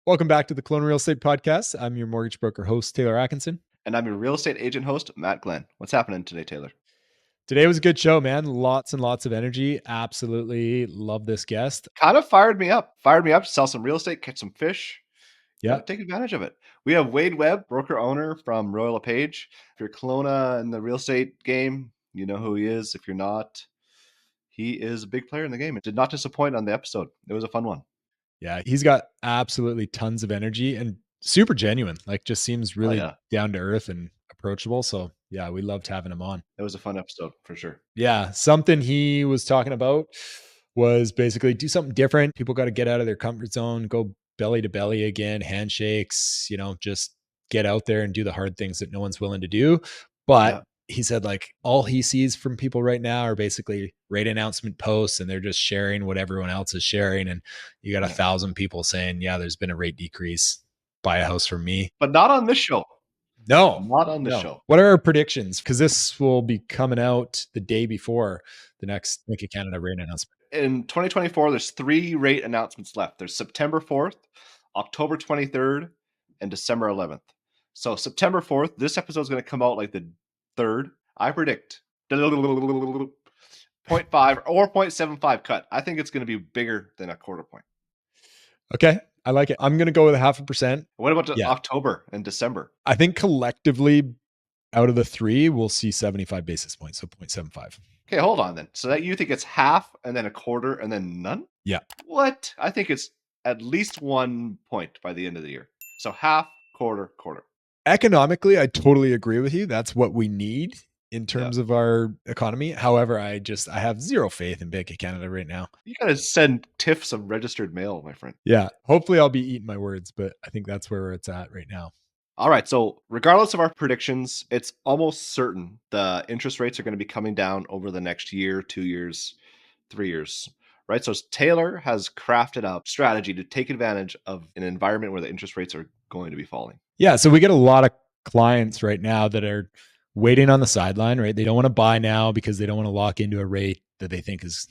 Welcome back to the Kelowna Real Estate Podcast. I'm your mortgage broker host, Taylor Atkinson. And I'm your real estate agent host, Matt Glenn. What's happening today, Taylor? Today was a good show, man. Lots and lots of energy. Absolutely love this guest. Kind of fired me up. Fired me up to sell some real estate, catch some fish. Yeah. Take advantage of it. We have Webb, broker owner from Royal Lepage. If you're Kelowna in the real estate game, you know who he is. If you're not, he is a big player in the game. It did not disappoint on the episode. It was a fun one. Yeah. He's got absolutely tons of energy and super genuine. Like, just seems really down to earth and approachable. So, yeah, we loved having him on. It was a fun episode for sure. Yeah. Something he was talking about was basically do something different. People got to get out of their comfort zone, go belly to belly again, handshakes, just get out there and do the hard things that no one's willing to do. But he said, like, all he sees from people right now are basically rate announcement posts, and they're just sharing what everyone else is sharing. And you got 1,000 people saying, yeah, there's been a rate decrease. Buy a house from me. But not on this show. No, not on this show. What are our predictions? Because this will be coming out the day before the next Bank of Canada rate announcement. In 2024, there's 3 rate announcements left. There's September 4th, October 23rd, and December 11th. So September 4th, this episode is going to come out like the 3rd. I predict 0.5 or 0.75 cut. I think it's going to be bigger than a quarter point. Okay. I like it. I'm going to go with 0.5%. What about October and December? I think collectively out of the 3, we'll see 75 basis points. So 0.75. Okay, hold on then. So that you think it's half and then a quarter and then none? Yeah. What? I think it's at least 1 point by the end of the year. So half, quarter. Economically, I totally agree with you. That's what we need in terms of our economy. However, I have zero faith in Bank of Canada right now. You got to send TIFF some registered mail, my friend. Yeah. Hopefully I'll be eating my words, but I think that's where it's at right now. All right. So regardless of our predictions, it's almost certain the interest rates are going to be coming down over the next year, 2 years, 3 years. Right. So Taylor has crafted a strategy to take advantage of an environment where the interest rates are going to be falling. Yeah. So we get a lot of clients right now that are waiting on the sideline, right? They don't want to buy now because they don't want to lock into a rate that they think is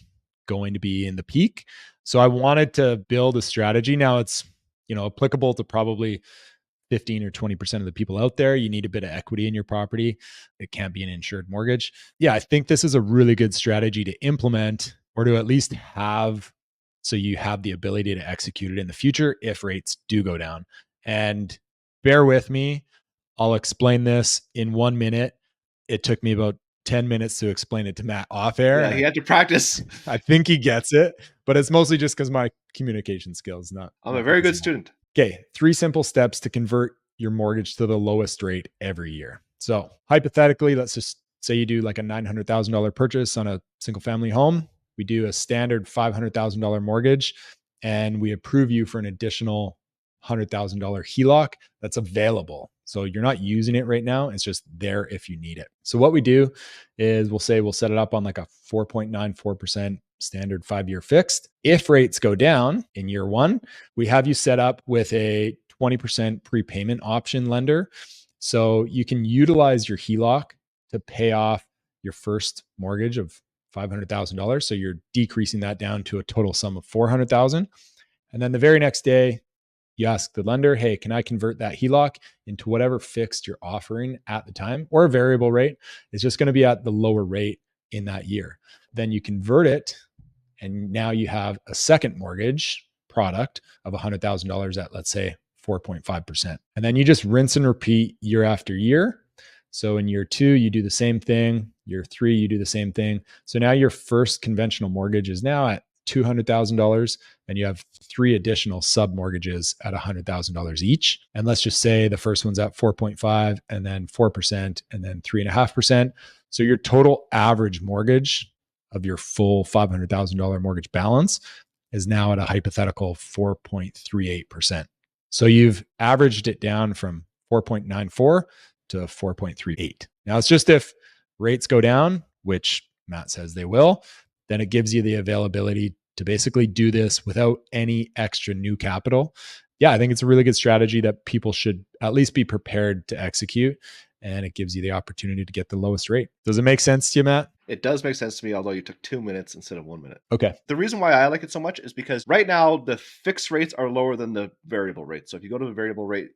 going to be in the peak. So I wanted to build a strategy. Now it's, applicable to probably 15 or 20% of the people out there. You need a bit of equity in your property. It can't be an insured mortgage. Yeah, I think this is a really good strategy to implement, or to at least have, so you have the ability to execute it in the future if rates do go down. And bear with me, I'll explain this in 1 minute. It took me about 10 minutes to explain it to Matt off air. Yeah, he had to practice. I think he gets it, but it's mostly just because my communication skills I'm a very good student. Okay, 3 simple steps to convert your mortgage to the lowest rate every year. So hypothetically, let's just say you do like a $900,000 purchase on a single family home. We do a standard $500,000 mortgage, and we approve you for an additional $100,000 HELOC that's available. So you're not using it right now. It's just there if you need it. So what we do is we'll set it up on like a 4.94% standard 5-year fixed. If rates go down in year 1, we have you set up with a 20% prepayment option lender. So you can utilize your HELOC to pay off your first mortgage of $500,000. So you're decreasing that down to a total sum of $400,000. And then the very next day, you ask the lender, hey, can I convert that HELOC into whatever fixed you're offering at the time, or a variable rate? It's just going to be at the lower rate in that year. Then you convert it, and now you have a second mortgage product of $100,000 at, let's say, 4.5%. And then you just rinse and repeat year after year. So in year 2, you do the same thing. Year 3, you do the same thing. So now your first conventional mortgage is now at $200,000, and you have 3 additional sub mortgages at $100,000 each. And let's just say the first one's at 4.5, and then 4%, and then 3.5%. So your total average mortgage of your full $500,000 mortgage balance is now at a hypothetical 4.38%. So you've averaged it down from 4.94 to 4.38. Now it's just if rates go down, which Matt says they will, then it gives you the availability to basically do this without any extra new capital. Yeah, I think it's a really good strategy that people should at least be prepared to execute, and it gives you the opportunity to get the lowest rate. Does it make sense to you, Matt? It does make sense to me, although you took 2 minutes instead of 1 minute. Okay. The reason why I like it so much is because right now the fixed rates are lower than the variable rate. So if you go to the variable rate,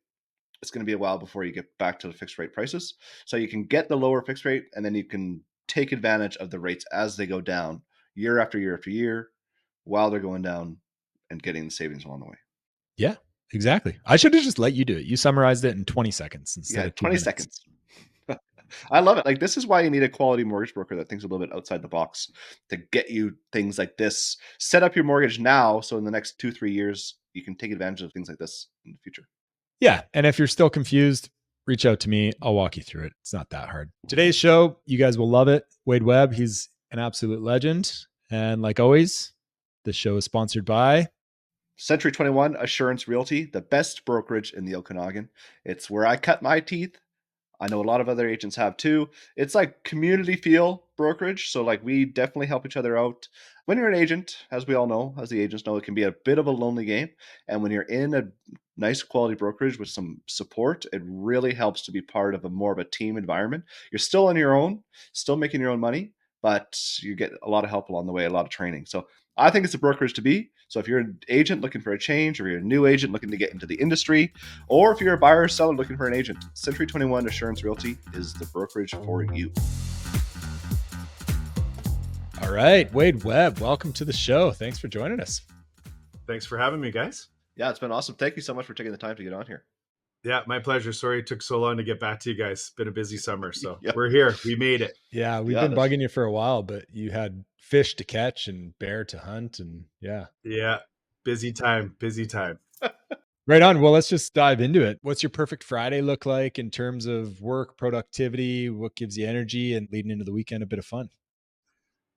it's going to be a while before you get back to the fixed rate prices. So you can get the lower fixed rate, and then you can take advantage of the rates as they go down year after year after year while they're going down and getting the savings along the way. Yeah, exactly. I should have just let you do it. You summarized it in 20 seconds instead of 2 20 minutes. seconds. I love it. Like, this is why you need a quality mortgage broker that thinks a little bit outside the box to get you things like this. Set up your mortgage now, so in the next 2-3 years, you can take advantage of things like this in the future. Yeah. And if you're still confused, reach out to me. I'll walk you through it. It's not that hard. Today's show, you guys will love it. Wade Webb, he's an absolute legend. And like always, the show is sponsored by Century 21 Assurance Realty, the best brokerage in the Okanagan. It's where I cut my teeth. I know a lot of other agents have too. It's like community feel brokerage. So like, we definitely help each other out. When you're an agent, as we all know, as the agents know, it can be a bit of a lonely game. And when you're in a nice quality brokerage with some support, it really helps to be part of more of a team environment. You're still on your own, still making your own money, but you get a lot of help along the way, a lot of training. So I think it's a brokerage to be. So if you're an agent looking for a change, or you're a new agent looking to get into the industry, or if you're a buyer or seller looking for an agent, Century 21 Assurance Realty is the brokerage for you. All right, Wade Webb, welcome to the show. Thanks for joining us. Thanks for having me, guys. Yeah, it's been awesome. Thank you so much for taking the time to get on here. Yeah, my pleasure. Sorry it took so long to get back to you guys. It's been a busy summer, so Yeah. we're here. We made it. Yeah, we've been bugging you for a while, but you had fish to catch and bear to hunt, and yeah. Yeah, busy time. Right on. Well, let's just dive into it. What's your perfect Friday look like in terms of work, productivity? What gives you energy, and leading into the weekend, a bit of fun?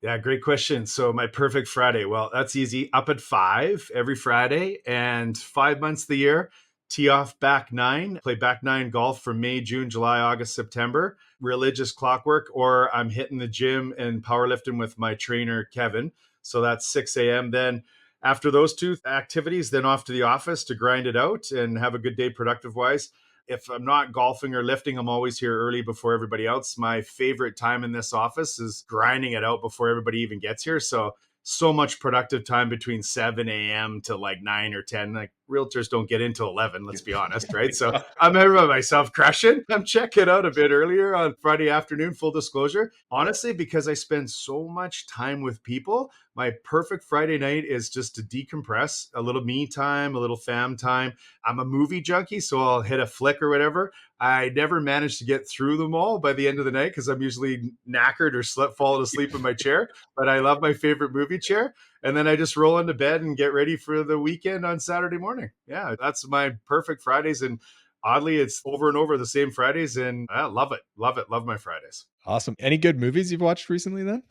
Yeah, great question. So my perfect Friday. Well, that's easy. Up at 5 every Friday, and 5 months of the year. Tee off back 9, play back 9 golf from May, June, July, August, September. Religious clockwork, or I'm hitting the gym and powerlifting with my trainer, Kevin. So that's 6 a.m. Then after those two activities, then off to the office to grind it out and have a good day productive wise. If I'm not golfing or lifting, I'm always here early before everybody else. My favorite time in this office is grinding it out before everybody even gets here. So much productive time between 7 a.m. to like 9 or 10. Like, realtors don't get into 11, let's be honest, right? So I'm here by myself crushing. I'm checking out a bit earlier on Friday afternoon, full disclosure. Honestly, because I spend so much time with people, my perfect Friday night is just to decompress, a little me time, a little fam time. I'm a movie junkie, so I'll hit a flick or whatever. I never manage to get through them all by the end of the night because I'm usually knackered or falling asleep in my chair. But I love my favorite movie chair. And then I just roll into bed and get ready for the weekend on Saturday morning. Yeah, that's my perfect Fridays. And oddly, it's over and over the same Fridays. And I love it. Love it. Love my Fridays. Awesome. Any good movies you've watched recently then?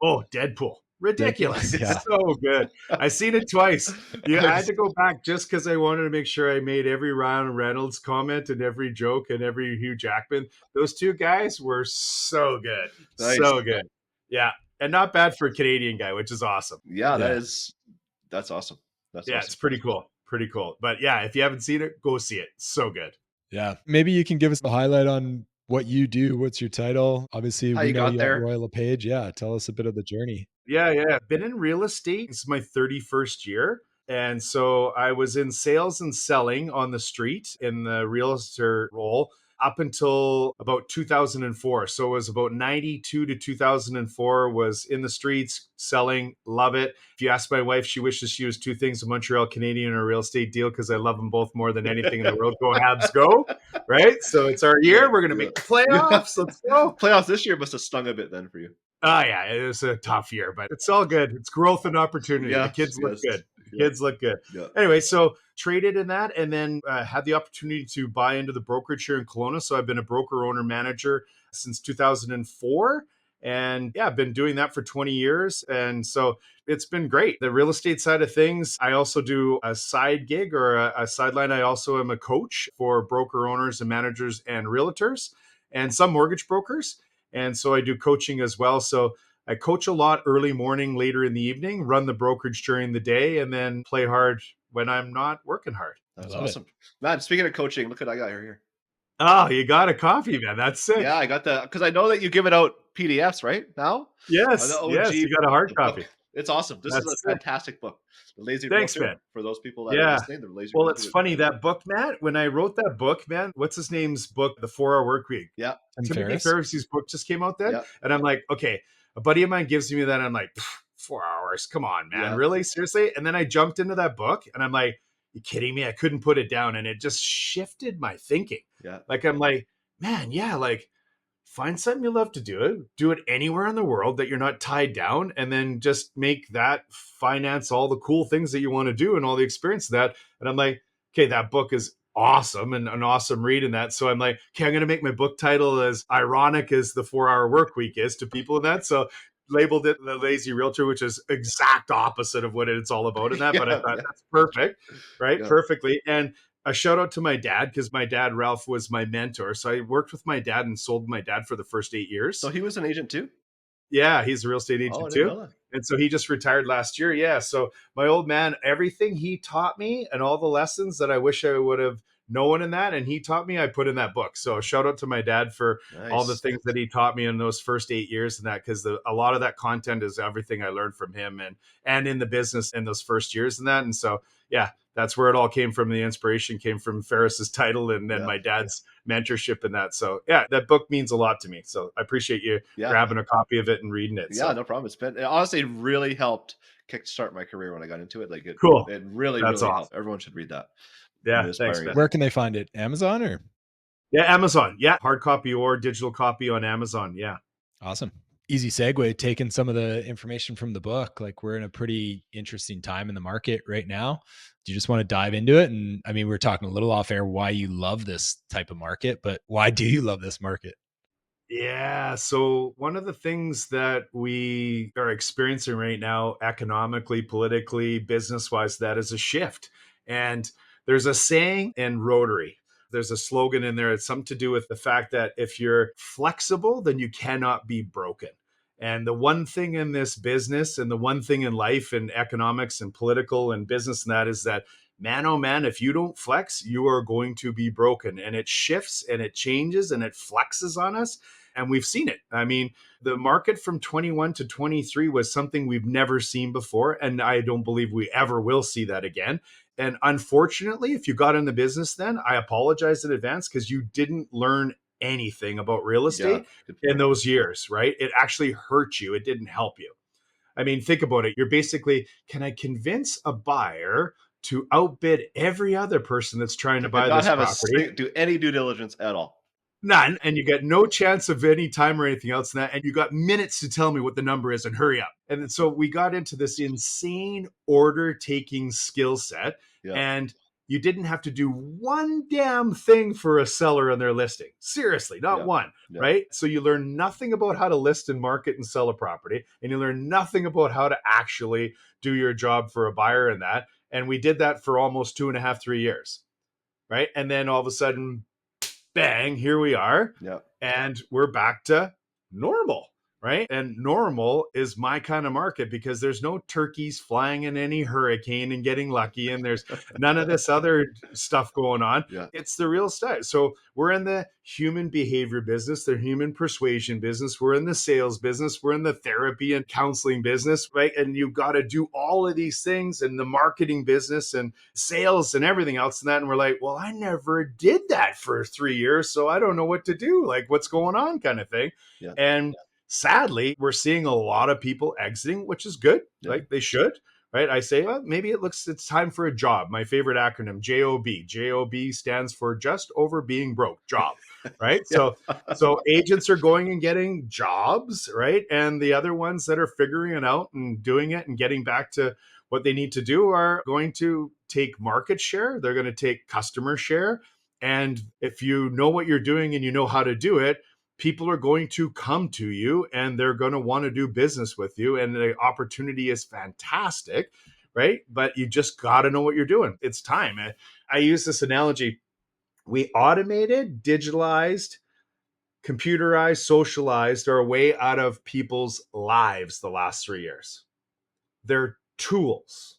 Oh, Deadpool. Ridiculous. Yeah. So good. I seen it twice. Yeah, I had to go back just because I wanted to make sure I made every Ryan Reynolds comment and every joke and every Hugh Jackman. Those two guys were so good. Nice. So good. Yeah. And not bad for a Canadian guy, which is awesome. Yeah, that's awesome. That's yeah, awesome. It's pretty cool. Pretty cool. But yeah, if you haven't seen it, go see it. So good. Yeah. Maybe you can give us a highlight on what you do. What's your title? Obviously, How we you know got you there. at Royal Lepage. Yeah. Tell us a bit of the journey. Yeah. Been in real estate. It's my 31st year. And so I was in sales and selling on the street in the realtor role up until about 2004. So it was about 92 to 2004 was in the streets selling. Love it. If you ask my wife, she wishes she was two things, a Montreal Canadian or a real estate deal, because I love them both more than anything in the world. Go Habs, go. Right? So it's our year. We're going to make the playoffs. Let's go. Playoffs this year must have stung a bit then for you. Oh, yeah, it was a tough year, but it's all good. It's growth and opportunity. Yeah, the kids look good. Yeah. Kids look good. Yeah. Anyway, so traded in that, and then had the opportunity to buy into the brokerage here in Kelowna. So I've been a broker owner manager since 2004. And yeah, I've been doing that for 20 years. And so it's been great. The real estate side of things, I also do a side gig or a sideline. I also am a coach for broker owners and managers and realtors and some mortgage brokers. And so I do coaching as well. So I coach a lot early morning, later in the evening, run the brokerage during the day, and then play hard when I'm not working hard. That's awesome. Man, speaking of coaching, look what I got here. Oh, you got a copy, man. That's sick. Yeah, I got because I know that you give it out PDFs right now. The Yes, yes, OG you got a hard copy. book. It's awesome. This is That's a sick. fantastic book. The Lazy Thanks, Realtor. man. For those people that are Yeah. listening, the Lazy Well, Realtor it's would funny get it. that book, Matt. When I wrote that book, man, what's his name's book, The 4 Hour Work Week? Yeah, Tim Timothy Ferriss. Ferriss's book just came out then, yeah, and I'm like, okay. A buddy of mine gives me that. And I'm like, 4 hours? Come on, man, yeah, really? Seriously? And then I jumped into that book, and I'm like, you kidding me? I couldn't put it down, and it just shifted my thinking. yeah. Like I'm like, man, yeah, like find something you love to do it anywhere in the world that you're not tied down, and then just make that finance all the cool things that you want to do and all the experience of that. And I'm like, okay, that book is awesome and an awesome read in that. So I'm like, okay, I'm going to make my book title as ironic as the 4 Hour Work Week is to people in that. So labeled it The Lazy Realtor, which is exact opposite of what it's all about in that. But I Yeah, thought yeah, that's perfect, right? yeah. Perfectly. And a shout out to my dad, because my dad, Ralph, was my mentor. So I worked with my dad and sold my dad for the first 8 years. So he was an agent too? Yeah, he's a real estate Oh, I agent didn't too. know that. And so he just retired last year. Yeah. So my old man, everything he taught me and all the lessons that I wish I would have known in that, and he taught me, I put in that book. So shout out to my dad for all the Nice. things that he taught me in those first 8 years and that, because a lot of that content is everything I learned from him and in the business in those first years and that. And so, yeah, that's where it all came from. The inspiration came from Ferris's title and then Yeah, my dad's mentorship in that. So yeah, that book means a lot to me. So I appreciate you yeah, grabbing a copy of it and reading it. yeah. So No problem. It honestly really helped kickstart my career when I got into it. Like cool. it really, That's really awesome. helped. Everyone should read that. Yeah. Really Thanks, inspiring. man. Where can they find it? Amazon or? Yeah. Amazon. Yeah. Hard copy or digital copy on Amazon. Yeah. Awesome. Easy segue, taking some of the information from the book. Like we're in a pretty interesting time in the market right now. Do you just want to dive into it? And I mean, we are talking a little off air why you love this type of market, but why do you love this market? Yeah. So, one of the things that we are experiencing right now, economically, politically, business wise, that is a shift. And there's a saying in Rotary, there's a slogan in there. It's something to do with the fact that if you're flexible, then you cannot be broken. And the one thing in this business and the one thing in life and economics and political and business and that is that, man, oh man, if you don't flex, you are going to be broken. And it shifts and it changes and it flexes on us. And we've seen it. I mean, the market from 21 to 23 was something we've never seen before. And I don't believe we ever will see that again. And unfortunately, if you got in the business then, I apologize in advance because you didn't learn anything about real Yeah, estate good in point. those years, right? It actually hurt you. It didn't help you. I mean, think about it. You're basically, can I convince a buyer to outbid every other person that's trying to buy And not this have property? do any due diligence at all. None, and you get no chance of any time or anything else in that, and you got minutes to tell me what the number is and hurry up. And so we got into this insane order taking skill set, Yeah, and you didn't have to do one damn thing for a seller on their listing. Seriously, not yeah, one, yeah. right? So you learn nothing about how to list and market and sell a property, and you learn nothing about how to actually do your job for a buyer in that. And we did that for almost 2.5, 3 years, right? And then all of a sudden, bang, here we are. Yeah. And we're back to normal, right? And normal is my kind of market because there's no turkeys flying in any hurricane and getting lucky. And there's none of this other stuff going on. Yeah. It's the real stuff. So we're in the human behavior business, the human persuasion business. We're in the sales business. We're in the therapy and counseling business, right? And you've got to do all of these things in the marketing business and sales and everything else and that. And we're like, well, I never did that for 3 years. So I don't know what to do. Like, what's going on kind of thing. Yeah. And sadly, we're seeing a lot of people exiting, which is good. Yeah. Like they should. Right. I say, well, maybe it's time for a job. My favorite acronym, JOB. JOB stands for just over being broke, job. Right. Yeah. So agents are going and getting jobs. Right. And the other ones that are figuring it out and doing it and getting back to what they need to do are going to take market share. They're going to take customer share. And if you know what you're doing and you know how to do it, people are going to come to you and they're going to want to do business with you. And the opportunity is fantastic, right? But you just got to know what you're doing. It's time. I use this analogy. We automated, digitalized, computerized, socialized our way out of people's lives the last 3 years. They're tools.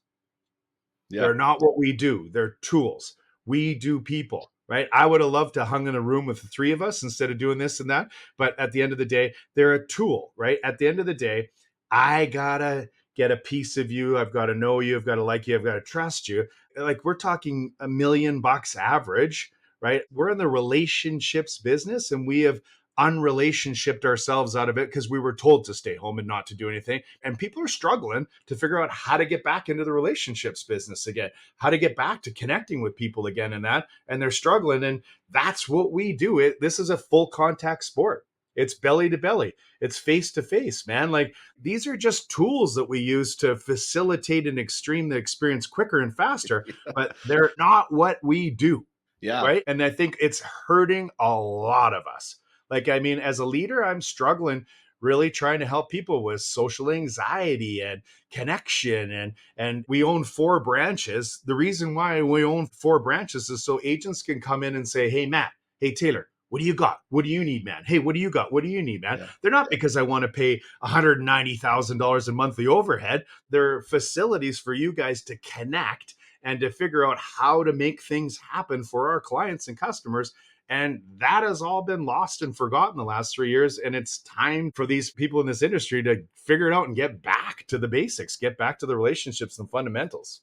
Yeah. They're not what we do. They're tools. We do people. right? I would have loved to hung in a room with the three of us instead of doing this and that. But at the end of the day, they're a tool, right? At the end of the day, I gotta get a piece of you. I've got to know you. I've got to like you. I've got to trust you. Like we're talking $1 million average, right? We're in the relationships business, and we have unrelationshipped ourselves out of it because we were told to stay home and not to do anything. And people are struggling to figure out how to get back into the relationships business again, how to get back to connecting with people again and that. And they're struggling. And that's what we do. This is a full contact sport. It's belly to belly. It's face to face, man. Like these are just tools that we use to facilitate and extreme the experience quicker and faster, but they're not what we do. Yeah. Right. And I think it's hurting a lot of us. Like, I mean, as a leader, I'm struggling really trying to help people with social anxiety and connection. And we own 4 branches. The reason why we own 4 branches is so agents can come in and say, hey, Matt, hey, Taylor, what do you got? What do you need, man? Hey, what do you got? What do you need, man? Yeah. They're not because I want to pay $190,000 in monthly overhead. They're facilities for you guys to connect and to figure out how to make things happen for our clients and customers. And that has all been lost and forgotten the last 3 years. And it's time for these people in this industry to figure it out and get back to the basics, get back to the relationships and fundamentals.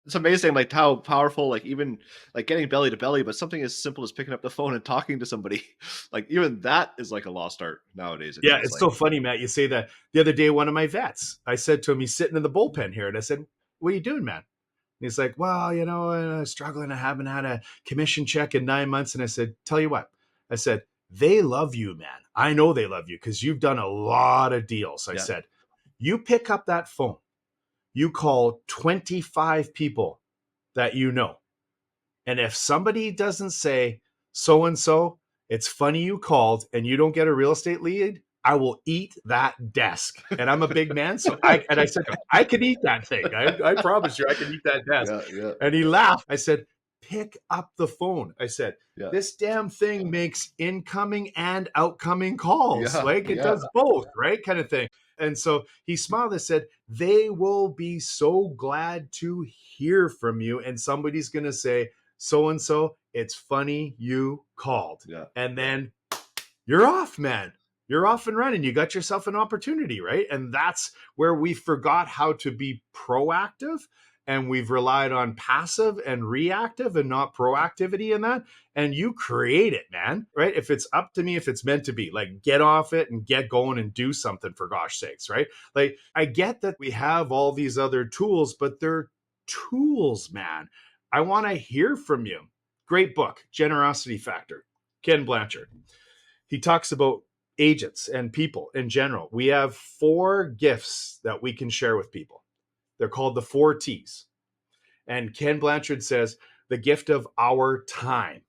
It's amazing, like how powerful, like even like getting belly to belly, but something as simple as picking up the phone and talking to somebody, like even that is like a lost art nowadays. Yeah, it's so funny, Matt. You say that. The other day, one of my vets, I said to him, he's sitting in the bullpen here. And I said, what are you doing, man? And he's like, well, I'm struggling. I haven't had a commission check in 9 months. And I said, tell you what, I said, they love you, man. I know they love you because you've done a lot of deals. I said, you pick up that phone, you call 25 people that you know. And if somebody doesn't say, so-and-so, it's funny you called and you don't get a real estate lead, I will eat that desk. And I'm a big man. So I said, I can eat that thing. I promise you, I can eat that desk. Yeah. And he laughed. I said, pick up the phone. I said, this damn thing makes incoming and outcoming calls. Like it does both, right? Kind of thing. And so he smiled and said, they will be so glad to hear from you. And somebody's going to say, so-and-so, it's funny you called. And then you're off, man. You're off and running. You got yourself an opportunity, right? And that's where we forgot how to be proactive, and we've relied on passive and reactive and not proactivity in that. And you create it, man, right? If it's up to me, if it's meant to be, like get off it and get going and do something for gosh sakes, right? Like I get that we have all these other tools, but they're tools, man. I want to hear from you. Great book, Generosity Factor, Ken Blanchard. He talks about agents and people in general. We have 4 gifts that we can share with people. They're called the 4 T's. And Ken Blanchard says the gift of our time,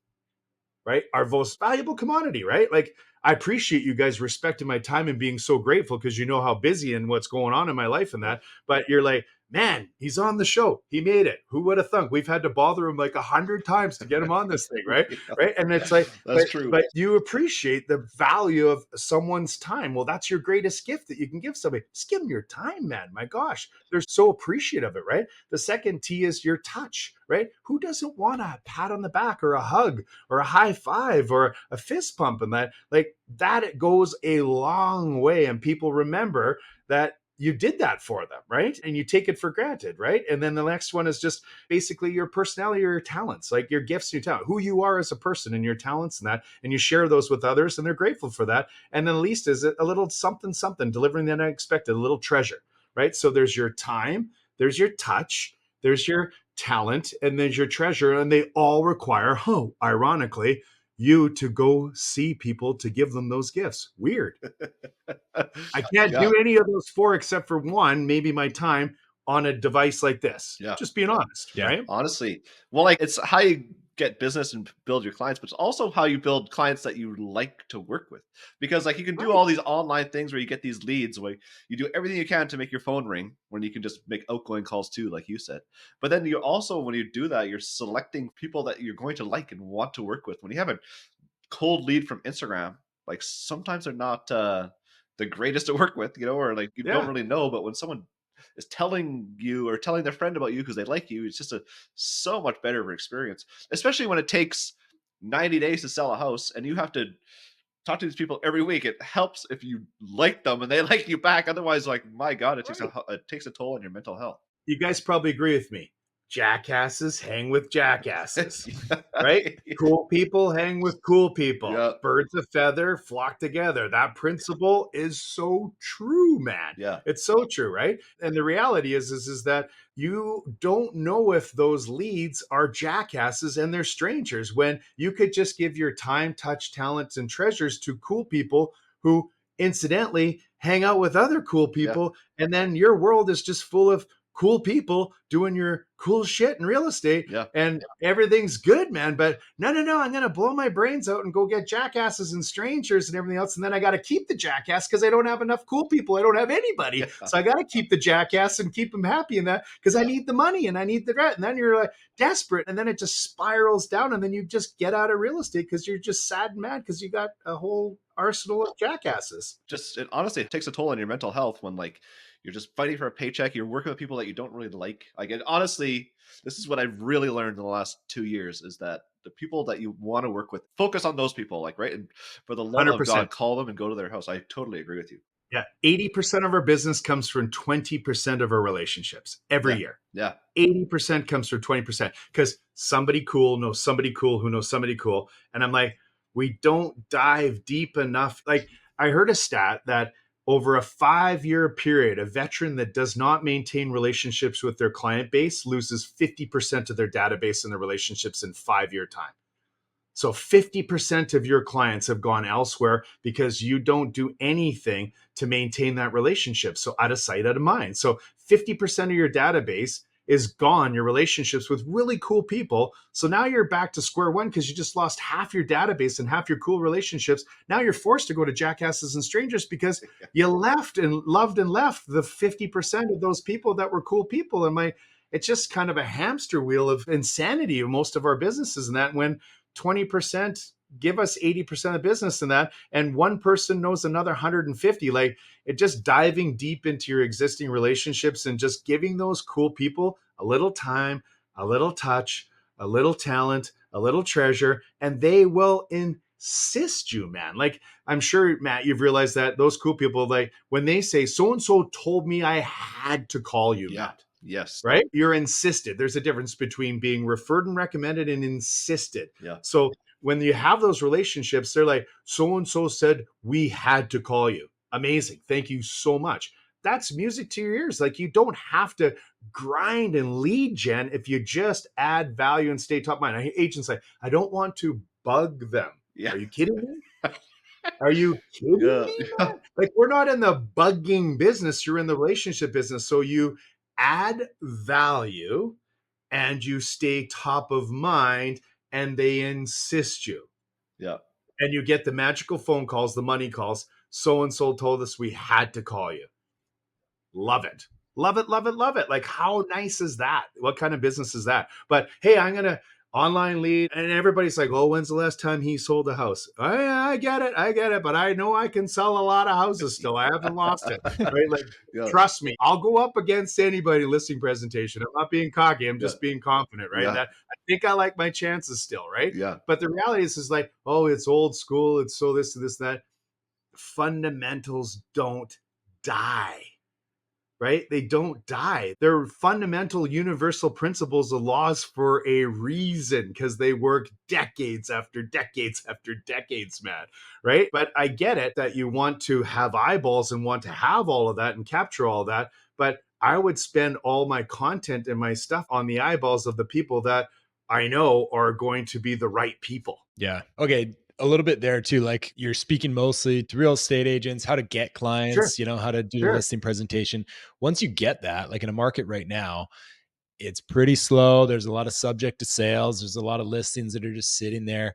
right? Our most valuable commodity, right? Like I appreciate you guys respecting my time and being so grateful because you know how busy and what's going on in my life and that. But you're like, man, he's on the show. He made it. Who would have thunk? We've had to bother him like 100 times to get him on this thing, right? Right. And it's like, that's true. But you appreciate the value of someone's time. Well, that's your greatest gift that you can give somebody. Just give them your time, man. My gosh, they're so appreciative of it, right? The second T is your touch, right? Who doesn't want a pat on the back or a hug or a high five or a fist pump and that? Like that, it goes a long way. And people remember that you did that for them, right? And you take it for granted, right? And then the next one is just basically your personality or your talents, like your gifts and your talent, who you are as a person and your talents and that, and you share those with others and they're grateful for that. And then least is a little something, delivering the unexpected, a little treasure, right? So there's your time, there's your touch, there's your talent, and there's your treasure. And they all require, ironically, you to go see people to give them those gifts. Weird. I can't do any of those 4 except for one, maybe my time on a device like this. Just being honest, right? Honestly. Well, like it's how you get business and build your clients, but it's also how you build clients that you like to work with. Because like you can do all these online things where you get these leads, where you do everything you can to make your phone ring, when you can just make outgoing calls too, like you said. But then you also, when you do that, you're selecting people that you're going to like and want to work with. When you have a cold lead from Instagram, like sometimes they're not the greatest to work with, or like you don't really know. But when someone is telling you or telling their friend about you because they like you, it's just so much better of an experience, especially when it takes 90 days to sell a house, and you have to talk to these people every week. It helps if you like them and they like you back. Otherwise, like, my God, it takes a toll on your mental health. You guys probably agree with me. Jackasses hang with jackasses, right? Cool people hang with cool people. Yeah. Birds of feather flock together. That principle is so true, man. Yeah. It's so true, right? And the reality is that you don't know if those leads are jackasses and they're strangers, when you could just give your time, touch, talents, and treasures to cool people who incidentally hang out with other cool people. And then your world is just full of cool people doing your cool shit in real estate, and everything's good, man. But no, I'm going to blow my brains out and go get jackasses and strangers and everything else. And then I got to keep the jackass because I don't have enough cool people. I don't have anybody. So I got to keep the jackass and keep them happy in that, because I need the money and I need the rent. And then you're like desperate, and then it just spirals down, and then you just get out of real estate because you're just sad and mad because you got a whole arsenal of jackasses. Honestly, it takes a toll on your mental health when, like, you're just fighting for a paycheck. You're working with people that you don't really like. And honestly, this is what I've really learned in the last 2 years, is that the people that you want to work with, focus on those people, like, right? And for the love 100%. of God, call them and go to their house. I totally agree with you. Yeah. 80% of our business comes from 20% of our relationships every year. Yeah. 80% comes from 20%, because somebody cool knows somebody cool who knows somebody cool. And I'm like, we don't dive deep enough. Like, I heard a stat that over a 5-year period, a veteran that does not maintain relationships with their client base loses 50% of their database and their relationships in 5-year time. So 50% of your clients have gone elsewhere because you don't do anything to maintain that relationship. So out of sight, out of mind. So 50% of your database is gone, your relationships with really cool people. So now you're back to square one because you just lost half your database and half your cool relationships. Now you're forced to go to jackasses and strangers because you left and loved and left the 50% of those people that were cool people. And it's just kind of a hamster wheel of insanity of most of our businesses. And that when 20% give us 80% of business in that, and one person knows another 150, like, it just diving deep into your existing relationships and just giving those cool people a little time, a little touch, a little talent, a little treasure, and they will insist you, man. Like, I'm sure, Matt, you've realized that those cool people, like, when they say so-and-so told me I had to call you, Matt. Yes. Right? You're insisted. There's a difference between being referred and recommended and insisted. Yeah. So when you have those relationships, they're like, so-and-so said we had to call you. Amazing. Thank you so much. That's music to your ears. Like, you don't have to grind and lead gen if you just add value and stay top mind. I hear agents say, I don't want to bug them. Yeah. Are you kidding me? Are you kidding me, man? Like, we're not in the bugging business. You're in the relationship business. So you add value and you stay top of mind, and they insist you. Yeah. And you get the magical phone calls, the money calls. So-and-so told us we had to call you. Love it. Love it, love it, love it. Like, how nice is that? What kind of business is that? But hey, I'm going to online lead, and everybody's like, oh, when's the last time he sold a house? I get it, but I know I can sell a lot of houses still. I haven't lost it, right? Like, trust me, I'll go up against anybody listing presentation. I'm not being cocky, I'm just being confident, right? That I think I like my chances still, right? Yeah. But the reality is like, oh, it's old school, it's so this, that. Fundamentals don't die. Right? They don't die. They're fundamental universal principles of laws for a reason, because they work decades after decades after decades, man. Right? But I get it that you want to have eyeballs and want to have all of that and capture all of that. But I would spend all my content and my stuff on the eyeballs of the people that I know are going to be the right people. Yeah. Okay. A little bit there too. Like, you're speaking mostly to real estate agents, how to get clients, how to do the listing presentation. Once you get that, like in a market right now, it's pretty slow. There's a lot of subject to sales. There's a lot of listings that are just sitting there.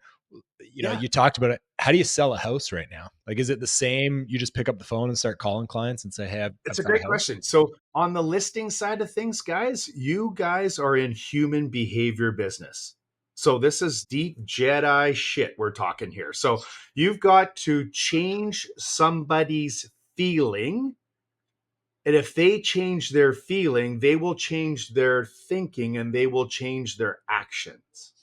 You talked about it. How do you sell a house right now? Like, is it the same? You just pick up the phone and start calling clients and say, hey, it's a great question. So on the listing side of things, guys, you guys are in human behavior business. So this is deep Jedi shit we're talking here. So you've got to change somebody's feeling. And if they change their feeling, they will change their thinking and they will change their actions.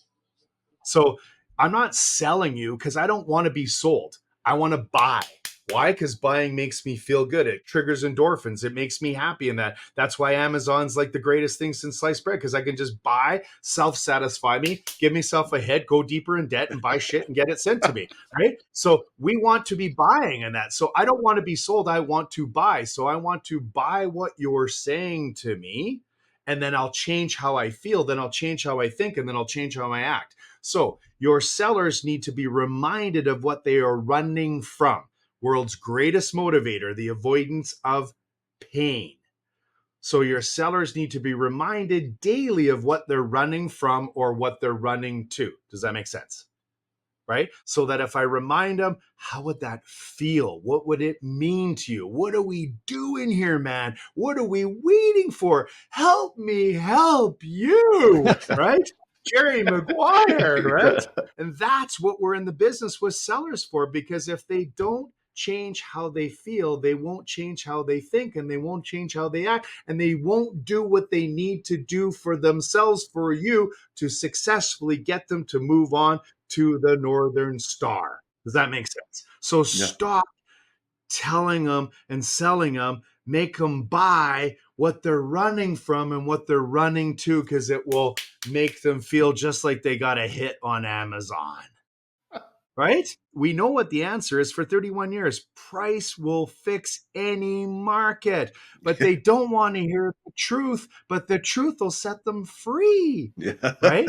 So I'm not selling you because I don't want to be sold. I want to buy. Why? Because buying makes me feel good. It triggers endorphins. It makes me happy. And that's why Amazon's like the greatest thing since sliced bread, because I can just buy, self-satisfy me, give myself a hit, go deeper in debt and buy shit and get it sent to me. Right. So we want to be buying in that. So I don't want to be sold. I want to buy. So I want to buy what you're saying to me. And then I'll change how I feel. Then I'll change how I think. And then I'll change how I act. So your sellers need to be reminded of what they are running from. World's greatest motivator, the avoidance of pain. So your sellers need to be reminded daily of what they're running from or what they're running to. Does that make sense? Right? So that if I remind them, how would that feel? What would it mean to you? What are we doing here, man? What are we waiting for? Help me help you, right? Jerry Maguire, right? And that's what we're in the business with sellers for, because if they don't change how they feel, they won't change how they think, and they won't change how they act, and they won't do what they need to do for themselves, for you to successfully get them to move on to the Northern Star. Does that make sense? So stop telling them and selling them, make them buy what they're running from and what they're running to, because it will make them feel just like they got a hit on Amazon. Right? We know what the answer is for 31 years. Price will fix any market, but they don't want to hear the truth, but the truth will set them free. Right?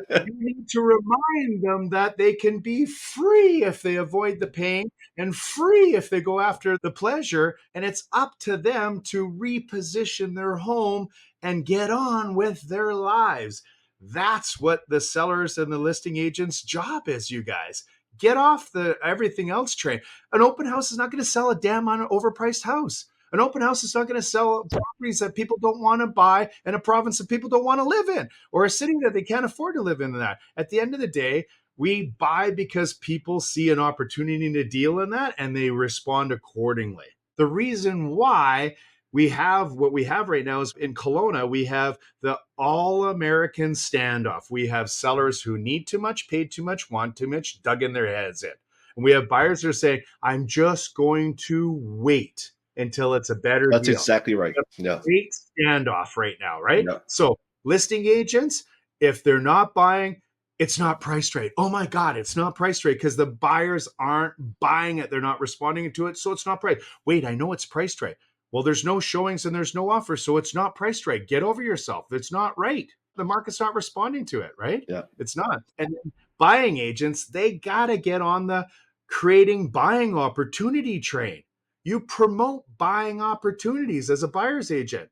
You need to remind them that they can be free if they avoid the pain and free if they go after the pleasure. And it's up to them to reposition their home and get on with their lives. That's what the sellers and the listing agents' job is, you guys. Get off the everything else train. An open house is not going to sell a damn overpriced house. An open house is not going to sell properties that people don't want to buy in a province that people don't want to live in, or a city that they can't afford to live in. That at the end of the day, we buy because people see an opportunity to deal in that and they respond accordingly. The reason why we have what we have right now is in Kelowna, we have the all-American standoff. We have sellers who need too much, paid too much, want too much, dug in their heads in. And we have buyers that are saying, I'm just going to wait until it's a better That's deal. exactly right. Yeah. Great standoff right now, right? Yeah. So listing agents, if they're not buying, it's not priced right. Oh my God, it's not priced right because the buyers aren't buying it. They're not responding to it. So it's not priced. Wait, I know it's priced right. Well, there's no showings and there's no offers. So it's not priced right. Get over yourself. It's not right. The market's not responding to it, right? Yeah. It's not. And buying agents, they got to get on the creating buying opportunity train. You promote buying opportunities as a buyer's agent.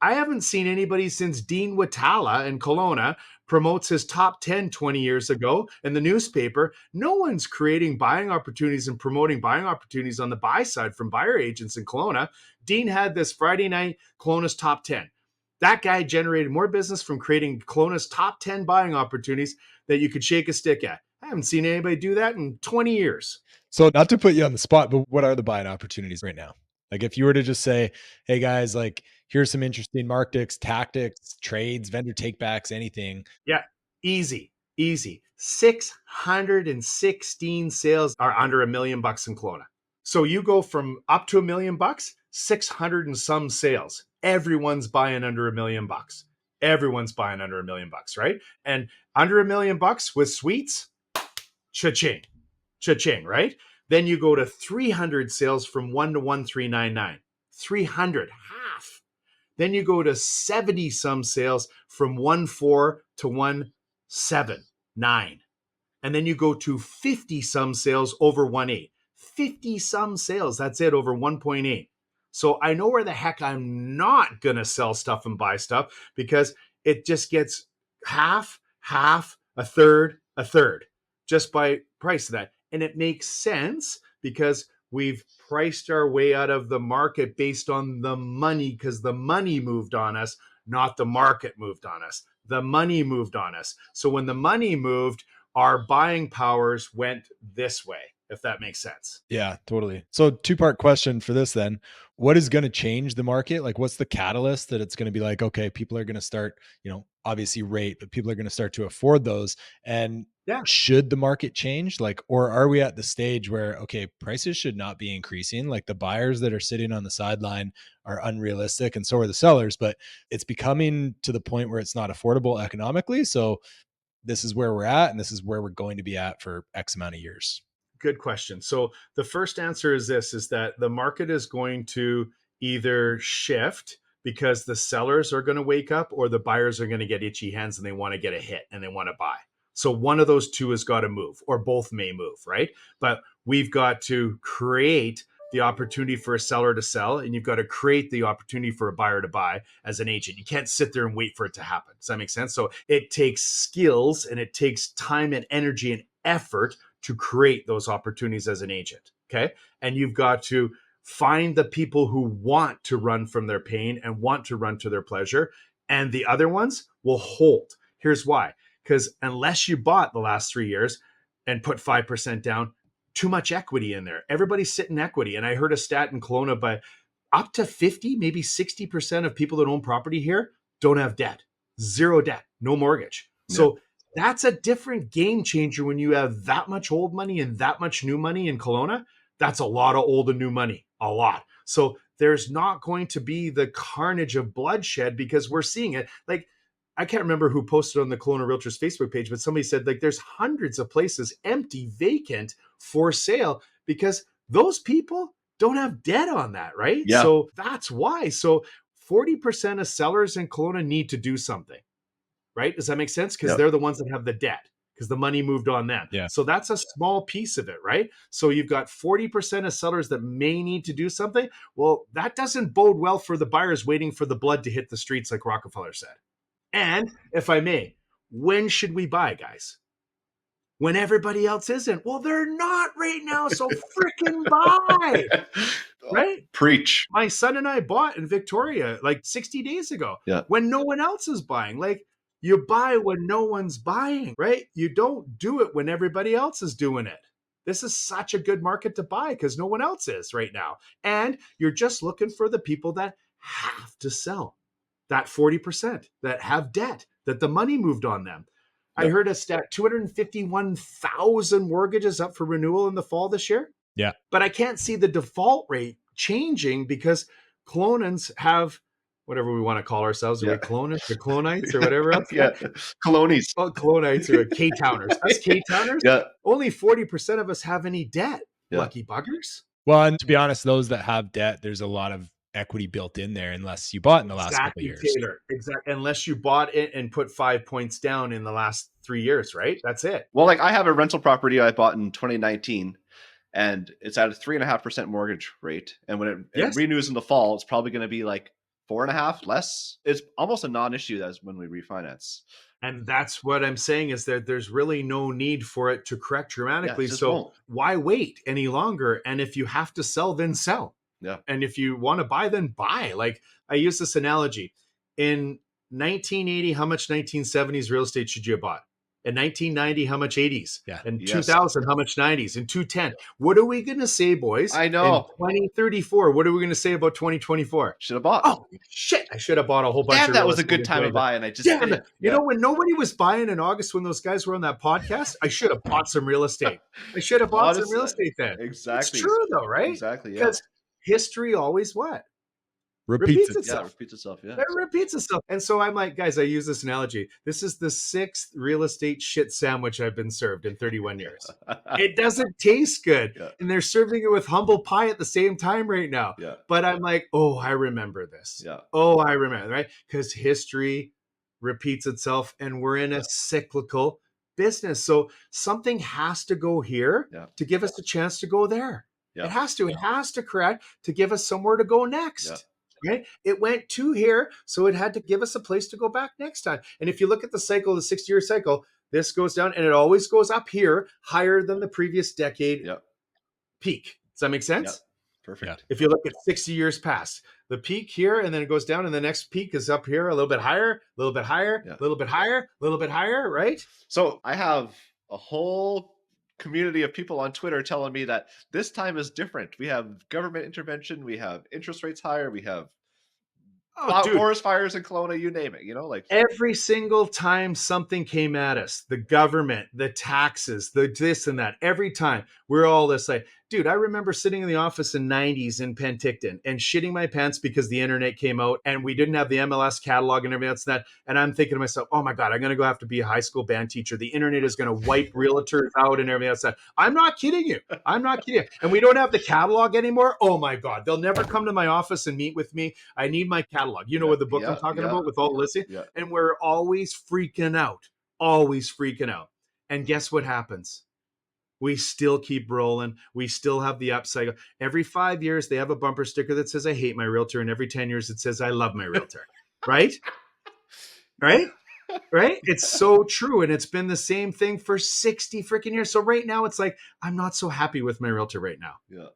I haven't seen anybody since Dean Watala in Kelowna promotes his top 10 20 years ago in the newspaper. No one's creating buying opportunities and promoting buying opportunities on the buy side from buyer agents in Kelowna. Dean had this Friday night Kelowna's top 10. That guy generated more business from creating Kelowna's top 10 buying opportunities that you could shake a stick at. I haven't seen anybody do that in 20 years. So not to put you on the spot, but what are the buying opportunities right now? Like if you were to just say, hey guys, like here's some interesting markets, tactics, trades, vendor takebacks, anything. Yeah, easy. 616 sales are under $1 million in Kelowna. So you go from up to $1 million, 600 and some sales. Everyone's buying under $1 million. Everyone's buying under $1 million, right? And under $1 million with suites, cha-ching, right? Then you go to 300 sales from 1 to 1399. 300, half. Then you go to 70 some sales from 1.4 to 1.79. And then you go to 50 some sales over 1.8. 50 some sales, that's it, over 1.8. So I know where the heck I'm not going to sell stuff and buy stuff, because it just gets half, a third, just by price of that. And it makes sense because we've priced our way out of the market based on the money, because the money moved on us, not the market moved on us. The money moved on us. So when the money moved, our buying powers went this way, if that makes sense. Yeah, totally. So two-part question for this then. What is going to change the market? Like what's the catalyst that it's going to be like, okay, people are going to start, obviously rate, but people are going to start to afford those. And Yeah. should the market change, like, or are we at the stage where, okay, prices should not be increasing? Like the buyers that are sitting on the sideline are unrealistic, and so are the sellers, but it's becoming to the point where it's not affordable economically. So this is where we're at, and this is where we're going to be at for X amount of years. Good question. So the first answer is this, is that the market is going to either shift because the sellers are going to wake up, or the buyers are going to get itchy hands and they want to get a hit and they want to buy. So one of those two has got to move, or both may move, right? But we've got to create the opportunity for a seller to sell, and you've got to create the opportunity for a buyer to buy as an agent. You can't sit there and wait for it to happen. Does that make sense? So it takes skills, and it takes time and energy and effort to create those opportunities as an agent. Okay. And you've got to find the people who want to run from their pain and want to run to their pleasure. And the other ones will hold. Here's why. Because unless you bought the last 3 years and put 5% down, too much equity in there. Everybody's sitting equity. And I heard a stat in Kelowna, by up to 50, maybe 60% of people that own property here don't have debt, zero debt, no mortgage. So that's a different game changer when you have that much old money and that much new money in Kelowna. That's a lot of old and new money, a lot. So there's not going to be the carnage of bloodshed, because we're seeing it. Like, I can't remember who posted on the Kelowna Realtors Facebook page, but somebody said, like, there's hundreds of places empty, vacant, for sale, because those people don't have debt on that, right? Yeah. So that's why. So 40% of sellers in Kelowna need to do something, right? Does that make sense? Because they're the ones that have the debt, because the money moved on them. Yeah. So that's a small piece of it, right? So you've got 40% of sellers that may need to do something. Well, that doesn't bode well for the buyers waiting for the blood to hit the streets, like Rockefeller said. And if I may, when should we buy, guys? When everybody else isn't. Well, they're not right now, so freaking buy, right? Preach. My son and I bought in Victoria like 60 days ago, when no one else is buying. Like, you buy when no one's buying, right? You don't do it when everybody else is doing it. This is such a good market to buy because no one else is right now. And you're just looking for the people that have to sell, that 40% that have debt, that the money moved on them. I heard a stat, 251,000 mortgages up for renewal in the fall this year. Yeah. But I can't see the default rate changing, because Kelownians have, whatever we want to call ourselves, are we Kelownians or Kelownites or whatever else? Kelownies. Oh, Kelownites or K-Towners. Us K-Towners, only 40% of us have any debt. Lucky buggers. Well, and to be honest, those that have debt, there's a lot of equity built in there, unless you bought in the last couple of years. Taylor. Exactly. Unless you bought it and put 5 points down in the last 3 years, right? That's it. Well, like, I have a rental property I bought in 2019, and it's at a 3.5% mortgage rate. And when it renews in the fall, it's probably going to be like 4.5 less. It's almost a non-issue as when we refinance. And that's what I'm saying, is that there's really no need for it to correct dramatically. So why wait any longer? And if you have to sell, then sell. Yeah. And if you want to buy, then buy. Like, I use this analogy. In 1980, how much 1970s real estate should you have bought? In 1990, how much 80s? Yeah. In 2000, how much 90s? In 2010. What are we going to say, boys? I know. In 2034, what are we going to say about 2024? Should have bought. Oh, shit. I should have bought a whole bunch of that was a good time to buy, and I just didn't. You know, when nobody was buying in August, when those guys were on that podcast, I should have bought some real estate. I should have bought some real estate then. Exactly. It's true, though, right? Exactly, Because history always what? Repeats itself. Yeah, repeats itself. Yeah. It repeats itself. And so I'm like, guys, I use this analogy. This is the 6th real estate shit sandwich I've been served in 31 years. It doesn't taste good. Yeah. And they're serving it with humble pie at the same time right now. Yeah. But I'm like, oh, I remember this. Yeah. Oh, I remember, right? Because history repeats itself, and we're in a cyclical business. So something has to go here to give us a chance to go there. Yeah. It has to. It has to correct to give us somewhere to go next. Yeah. Right? It went to here, so it had to give us a place to go back next time. And if you look at the cycle, the 60-year cycle, this goes down, and it always goes up here, higher than the previous decade peak. Does that make sense? Yep. Perfect. Yeah. If you look at 60 years past, the peak here, and then it goes down, and the next peak is up here, a little bit higher, a little bit higher, a little bit higher, a little bit higher, right? So I have a whole community of people on Twitter telling me that this time is different. We have government intervention, we have interest rates higher, we have Oh, dude, forest fires in Kelowna, you name it, like every single time something came at us, the government, the taxes, the this and that, every time we're all this like, dude, I remember sitting in the office in 90s in Penticton and shitting my pants because the internet came out and we didn't have the MLS catalog and everything else and that. And I'm thinking to myself, oh my God, I'm going to go have to be a high school band teacher. The internet is going to wipe realtors out and everything else. That I'm not kidding you. I'm not kidding you. And we don't have the catalog anymore. Oh my God, they'll never come to my office and meet with me. I need my catalog. You know what the book I'm talking about with all the listing? Yeah. And we're always freaking out, always freaking out. And guess what happens? We still keep rolling. We still have the upside. Every 5 years, they have a bumper sticker that says, I hate my realtor. And every 10 years, it says, I love my realtor. Right? Right? Right? It's so true. And it's been the same thing for 60 freaking years. So right now, it's like, I'm not so happy with my realtor right now. Yeah.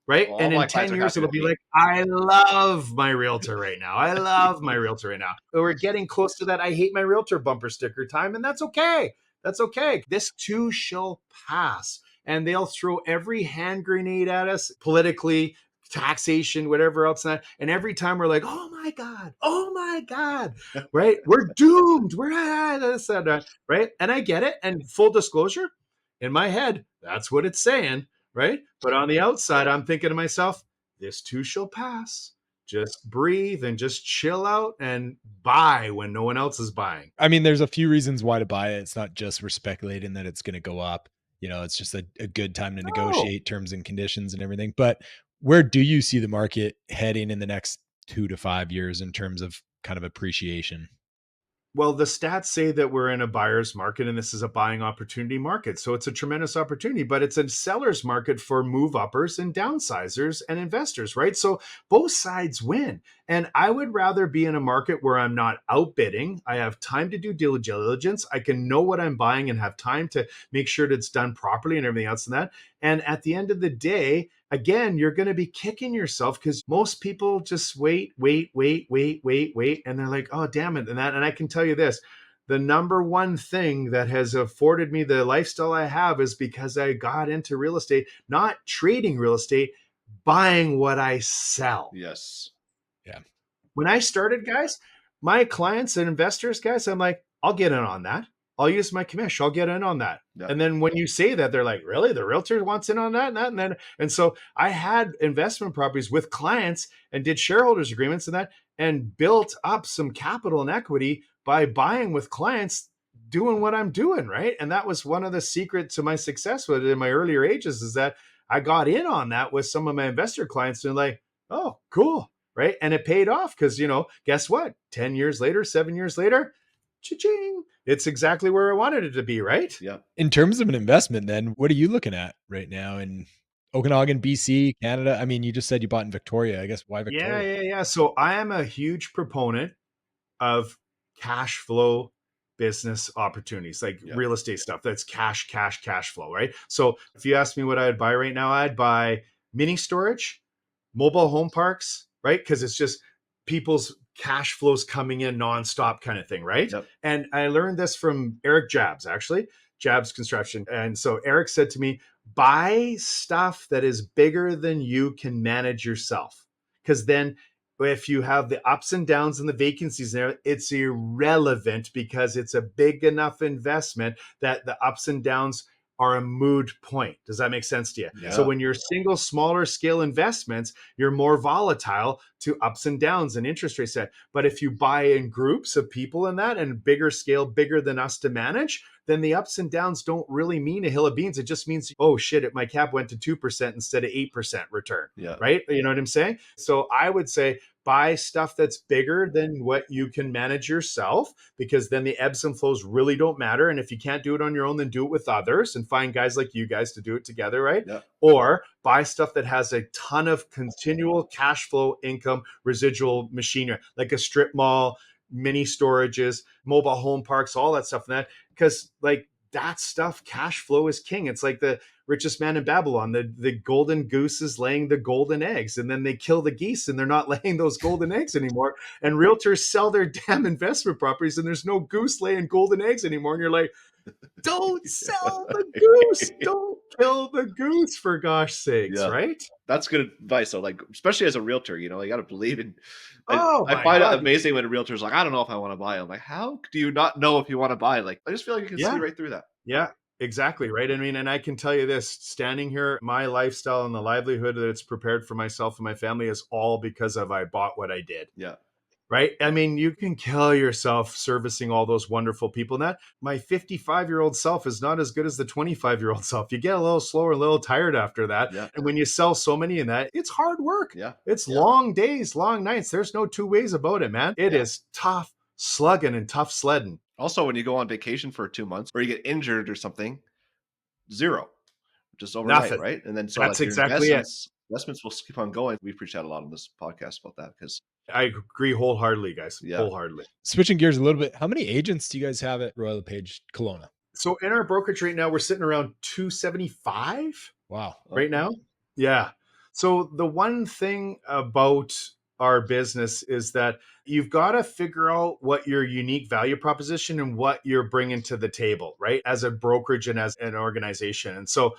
Right. Well, and all my in 10 clients are years, happy it'll with be me. like, I love my realtor right now. I love my realtor right now. We're getting close to that I hate my realtor bumper sticker time. And that's okay. That's okay. This too shall pass. And they'll throw every hand grenade at us politically, taxation, whatever else. And every time we're like, oh my God, right? We're doomed. We're this, that, right? And I get it. And full disclosure, in my head, that's what it's saying. Right. But on the outside, I'm thinking to myself, this too shall pass. Just breathe and just chill out and buy when no one else is buying. I mean, there's a few reasons why to buy it. It's not just we're speculating that it's going to go up. It's just a good time to negotiate terms and conditions and everything. But where do you see the market heading in the next 2 to 5 years in terms of kind of appreciation? Well, the stats say that we're in a buyer's market and this is a buying opportunity market. So it's a tremendous opportunity, but it's a seller's market for move uppers and downsizers and investors, right? So both sides win. And I would rather be in a market where I'm not outbidding. I have time to do due diligence. I can know what I'm buying and have time to make sure that it's done properly and everything else in that. And at the end of the day, again, you're going to be kicking yourself because most people just wait. And they're like, oh, damn it. And I can tell you this, the number one thing that has afforded me the lifestyle I have is because I got into real estate, not trading real estate, buying what I sell. Yes. Yeah. When I started, guys, my clients and investors, guys, I'm like, I'll get in on that. I'll use my commission. I'll get in on that. Yeah. And then when you say that, they're like, really? The realtor wants in on that and that and then. And so I had investment properties with clients and did shareholders agreements and that and built up some capital and equity by buying with clients, doing what I'm doing, right? And that was one of the secrets to my success with it in my earlier ages is that I got in on that with some of my investor clients and like, oh, cool, right? And it paid off because, guess what? 10 years later, 7 years later, cha-ching, it's exactly where I wanted it to be, right? Yeah. In terms of an investment, then, what are you looking at right now in Okanagan, BC, Canada? I mean, you just said you bought in Victoria. I guess why Victoria? Yeah. So I am a huge proponent of cash flow business opportunities, like real estate stuff. That's cash flow, right? So if you ask me what I'd buy right now, I'd buy mini storage, mobile home parks, right? Because it's just people's cash flows coming in nonstop kind of thing, right? Yep. And I learned this from Eric Jabs, actually, Jabs Construction. And so Eric said to me, buy stuff that is bigger than you can manage yourself. Because then if you have the ups and downs and the vacancies there, it's irrelevant because it's a big enough investment that the ups and downs are a moot point. Does that make sense to you? Yeah. So when you're single, smaller scale investments, you're more volatile to ups and downs and interest rates. But if you buy in groups of people in that and bigger scale, bigger than us to manage, then the ups and downs don't really mean a hill of beans. It just means, oh shit, my cap went to 2% instead of 8% return. Yeah. Right? You know what I'm saying? So I would say buy stuff that's bigger than what you can manage yourself, because then the ebbs and flows really don't matter. And if you can't do it on your own, then do it with others and find guys like you guys to do it together, right? Yeah. Or buy stuff that has a ton of continual cash flow income, residual machinery, like a strip mall, mini storages, mobile home parks, all that stuff. And that, because like that stuff, cash flow is king. It's like the richest man in Babylon. The golden goose is laying the golden eggs, and then they kill the geese and they're not laying those golden eggs anymore. And realtors sell their damn investment properties and there's no goose laying golden eggs anymore. And you're like, Don't sell the goose. Don't kill the goose, for gosh sakes, Yeah. right? That's good advice. So, like, especially as a realtor, you got to believe in. Oh I my find it God. amazing when a realtor's like, I don't know if I want to buy. I'm like, how do you not know if you want to buy? Like, I just feel like you can see Yeah. right through that. Yeah, exactly. Right. I mean, and I can tell you this, standing here, my lifestyle and the livelihood that it's prepared for myself and my family is all because of I bought what I did. Yeah. Right. I mean, you can kill yourself servicing all those wonderful people. And that my 55-year-old self is not as good as the 25-year-old self. You get a little slower, a little tired after that. Yeah. And when you sell so many in that, it's hard work. Yeah. It's Yeah. long days, long nights. There's no two ways about it, man. It is tough slugging and tough sledding. Also, when you go on vacation for 2 months or you get injured or something, zero, just overnight, Nothing. right? And then so That's like your exactly it. investments will keep on going. We preach that a lot on this podcast about that because I agree wholeheartedly, guys. Yeah. Wholeheartedly. Switching gears a little bit, how many agents do you guys have at Royal Lepage Kelowna? So in our brokerage right now, we're sitting around 275 Wow. right now. Yeah. So the one thing about our business is that you've got to figure out what your unique value proposition and what you're bringing to the table, right? As a brokerage and as an organization. And so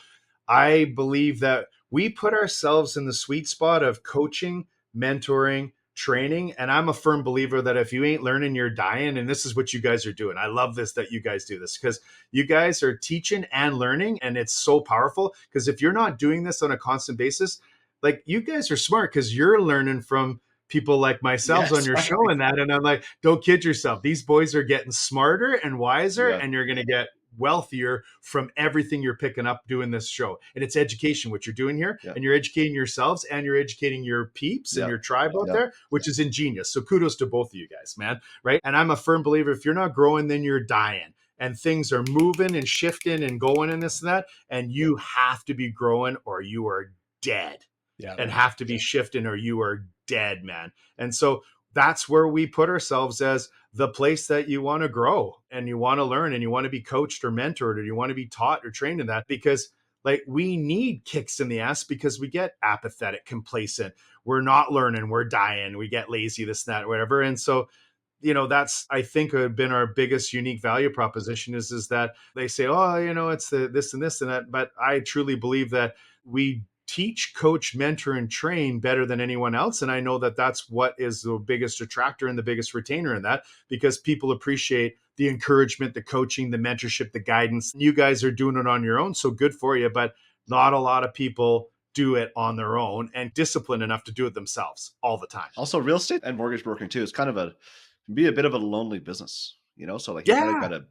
I believe that we put ourselves in the sweet spot of coaching, mentoring, training. And I'm a firm believer that if you ain't learning, you're dying. And this is what you guys are doing. I love this, that you guys do this, because you guys are teaching and learning. And it's so powerful, because if you're not doing this on a constant basis, like, you guys are smart because you're learning from people like myself on your show and that. And I'm like, don't kid yourself. These boys are getting smarter and wiser, and you're going to get wealthier from everything you're picking up doing this show. And it's education, what you're doing here. And you're educating yourselves and you're educating your peeps and your tribe out there, which is ingenious. So kudos to both of you guys, man. Right. And I'm a firm believer, if you're not growing, then you're dying. And things are moving and shifting and going and this and that. And you have to be growing or you are dead. And have to be shifting or you are dead, man. And so that's where we put ourselves as the place that you want to grow and you want to learn and you want to be coached or mentored or you want to be taught or trained in that, because like, we need kicks in the ass because we get apathetic, complacent. We're not learning, we're dying, we get lazy, this, that, whatever. And so, that's, I think, been our biggest unique value proposition is that they say, oh, it's the this and this and that. But I truly believe that we teach, coach, mentor, and train better than anyone else. And I know that that's what is the biggest attractor and the biggest retainer in that, because people appreciate the encouragement, the coaching, the mentorship, the guidance. You guys are doing it on your own, so good for you. But not a lot of people do it on their own and disciplined enough to do it themselves all the time. Also, real estate and mortgage brokering too is kind of can be a bit of a lonely business, so like you got to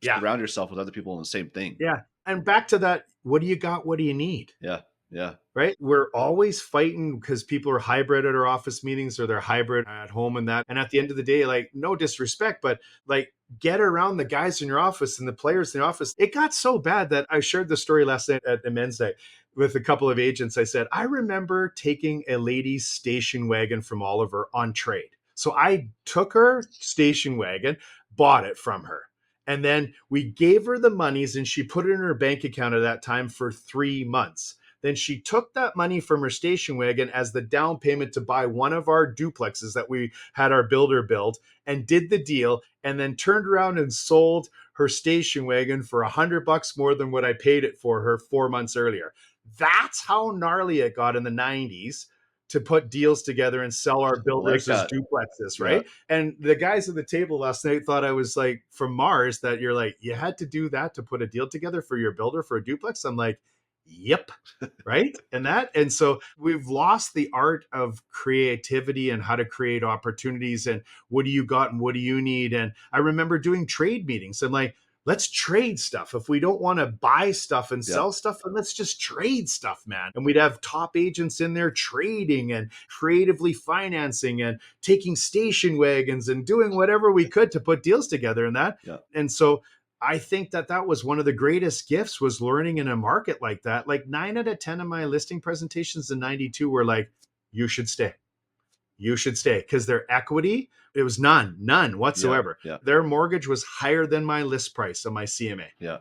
surround yourself with other people in the same thing. Yeah. And back to that, what do you got? What do you need? Yeah. Yeah. Right. We're always fighting because people are hybrid at our office meetings or they're hybrid at home and that. And at the end of the day, like, no disrespect, but like, get around the guys in your office and the players in the office. It got so bad that I shared the story last night at the men's night with a couple of agents. I said, I remember taking a lady's station wagon from Oliver on trade. So I took her station wagon, bought it from her. And then we gave her the monies and she put it in her bank account at that time for 3 months. Then she took that money from her station wagon as the down payment to buy one of our duplexes that we had our builder build, and did the deal, and then turned around and sold her station wagon for $100 more than what I paid it for her 4 months earlier. That's how gnarly it got in the 90s to put deals together and sell our builders as duplexes, right? Yeah. And the guys at the table last night thought I was like from Mars, that you're like, you had to do that to put a deal together for your builder for a duplex. I'm like, yep. Right. And so we've lost the art of creativity and how to create opportunities and what do you got and what do you need? And I remember doing trade meetings and like, let's trade stuff. If we don't want to buy stuff and sell stuff, then let's just trade stuff, man. And we'd have top agents in there trading and creatively financing and taking station wagons and doing whatever we could to put deals together in that. Yeah. And so I think that was one of the greatest gifts, was learning in a market like that. Like 9 out of 10 of my listing presentations in 92 were like, you should stay. You should stay, because their equity, it was none whatsoever. Yeah. Their mortgage was higher than my list price on my CMA. Yeah.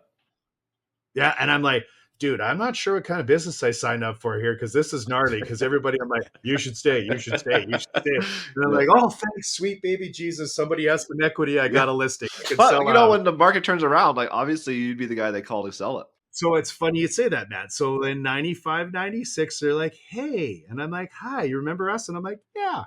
Yeah. And I'm like, dude, I'm not sure what kind of business I signed up for here because this is gnarly. Because everybody, I'm like, you should stay, you should stay, you should stay. And I'm Yeah. like, oh, thanks, sweet baby Jesus. Somebody has some equity. I got a listing. I can But sell you know, out. when the market turns around, like obviously you'd be the guy they call to sell it. So it's funny you say that, Matt. So in 95, 96, they're like, hey. And I'm like, hi, you remember us? And I'm like, yeah.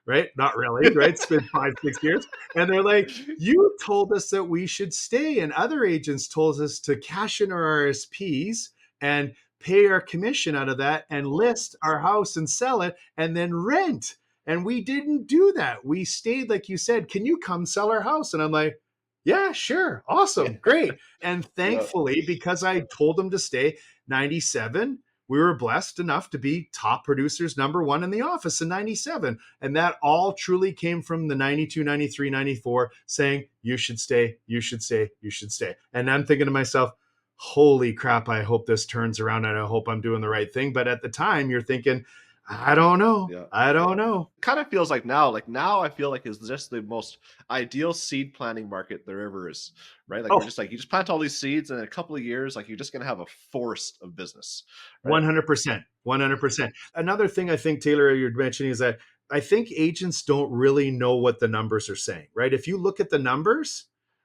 Right? Not really, right? It's been 5-6 years. And they're like, you told us that we should stay. And other agents told us to cash in our RSPs and pay our commission out of that and list our house and sell it and then rent. And we didn't do that. We stayed, like you said, can you come sell our house? And I'm like, yeah, sure. Awesome. Great. And thankfully, because I told them to stay, 97, we were blessed enough to be top producers #1 in the office in 97. And that all truly came from the 92, 93, 94 saying, you should stay, you should stay, you should stay. And I'm thinking to myself, holy crap, I hope this turns around and I hope I'm doing the right thing. But at the time, you're thinking, I don't know. Yeah. I don't know. Kind of feels like now I feel like it's just the most ideal seed planting market there ever is, right? Like we're just like, you just plant all these seeds and in a couple of years, like you're just going to have a forest of business. Right? 100%. 100%. Another thing I think, Taylor, you're mentioning is that I think agents don't really know what the numbers are saying, right? If you look at the numbers,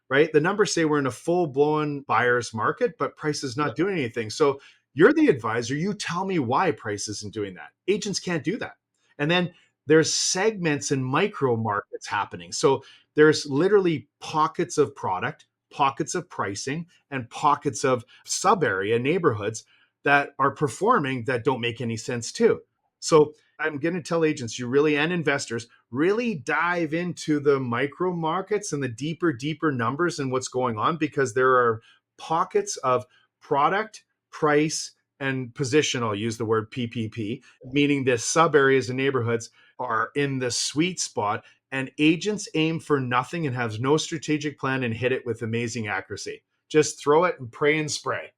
right, the numbers say we're in a full-blown buyer's market, but price is not doing anything. So you're the advisor. You tell me why price isn't doing that. Agents can't do that. And then there's segments and micro markets happening. So there's literally pockets of product, pockets of pricing, and pockets of sub area neighborhoods that are performing that don't make any sense too. So I'm going to tell agents, you really, and investors, really dive into the micro markets and the deeper numbers and what's going on, because there are pockets of product, price, and position. I'll use the word PPP, meaning the sub areas and neighborhoods are in the sweet spot, and agents aim for nothing and have no strategic plan and hit it with amazing accuracy. Just throw it and pray and spray.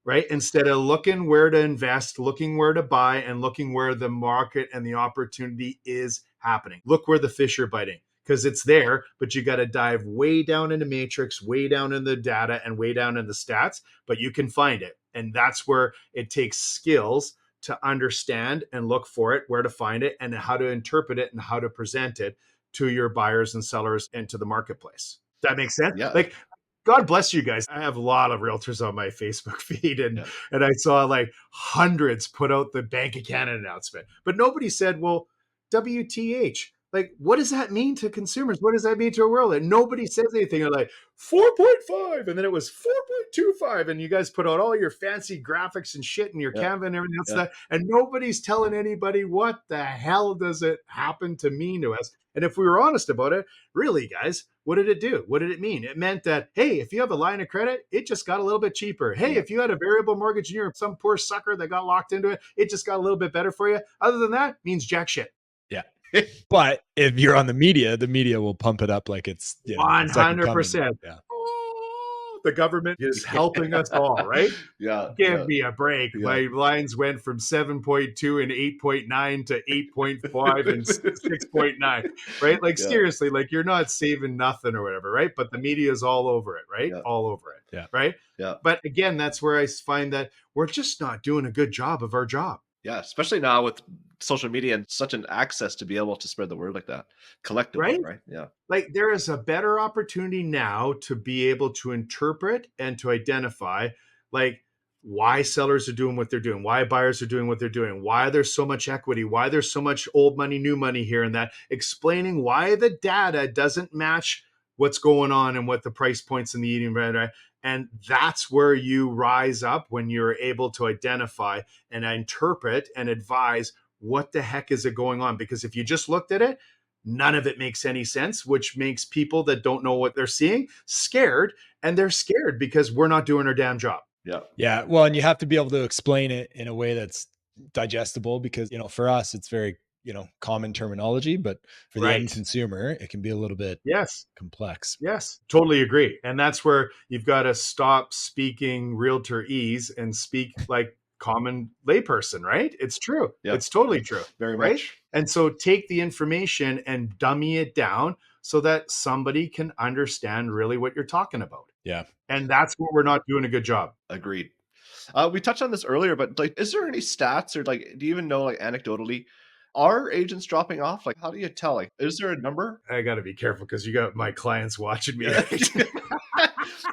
Right? Instead of looking where to invest, looking where to buy, and looking where the market and the opportunity is happening. Look where the fish are biting, because it's there, but you got to dive way down into matrix, way down in the data, and way down in the stats, but you can find it. And that's where it takes skills to understand and look for it, where to find it, and how to interpret it and how to present it to your buyers and sellers and to the marketplace. That makes sense? Yeah. Like, God bless you guys. I have a lot of realtors on my Facebook feed, and I saw like hundreds put out the Bank of Canada announcement, but nobody said, well, WTH. Like, what does that mean to consumers? What does that mean to a world? And nobody says anything. They're like 4.5, and then it was 4.25, and you guys put out all your fancy graphics and shit and your Canva and everything else, that, and nobody's telling anybody what the hell does it happen to mean to us. And if we were honest about it, really, guys, what did it do? What did it mean? It meant that, hey, if you have a line of credit, it just got a little bit cheaper. Hey, if you had a variable mortgage and you're some poor sucker that got locked into it, it just got a little bit better for you. Other than that, means jack shit. Yeah. But if you're on the media will pump it up like it's 100%. Yeah. The government is helping us all, right? Give me a break. My lines went from 7.2 and 8.9 to 8.5 and 6.9, right? Like seriously, like you're not saving nothing or whatever, right? But the media is all over it, right? All over it, right? But again, that's where I find that we're just not doing a good job of our job. Yeah, especially now with social media and such an access to be able to spread the word like that collectively, right? Yeah. Like there is a better opportunity now to be able to interpret and to identify like why sellers are doing what they're doing, why buyers are doing what they're doing, why there's so much equity, why there's so much old money, new money here and that, explaining why the data doesn't match what's going on and what the price points in the eating brand are. And that's where you rise up when you're able to identify and interpret and advise what the heck is it going on? Because if you just looked at it, none of it makes any sense, which makes people that don't know what they're seeing scared. And they're scared because we're not doing our damn job. Yeah. Yeah. Well, and you have to be able to explain it in a way that's digestible because, for us, it's very, common terminology, but for the end consumer, it can be a little bit complex. Yes, totally agree. And that's where you've got to stop speaking realtor-ese and speak like common layperson, right? It's true. Yeah. It's totally true. Very much. And so take the information and dummy it down so that somebody can understand really what you're talking about. Yeah. And that's what we're not doing a good job. Agreed. We touched on this earlier, but like, is there any stats or like, do you even know like anecdotally, are agents dropping off? Like, how do you tell? Like, is there a number? I got to be careful because you got my clients watching me. Yeah.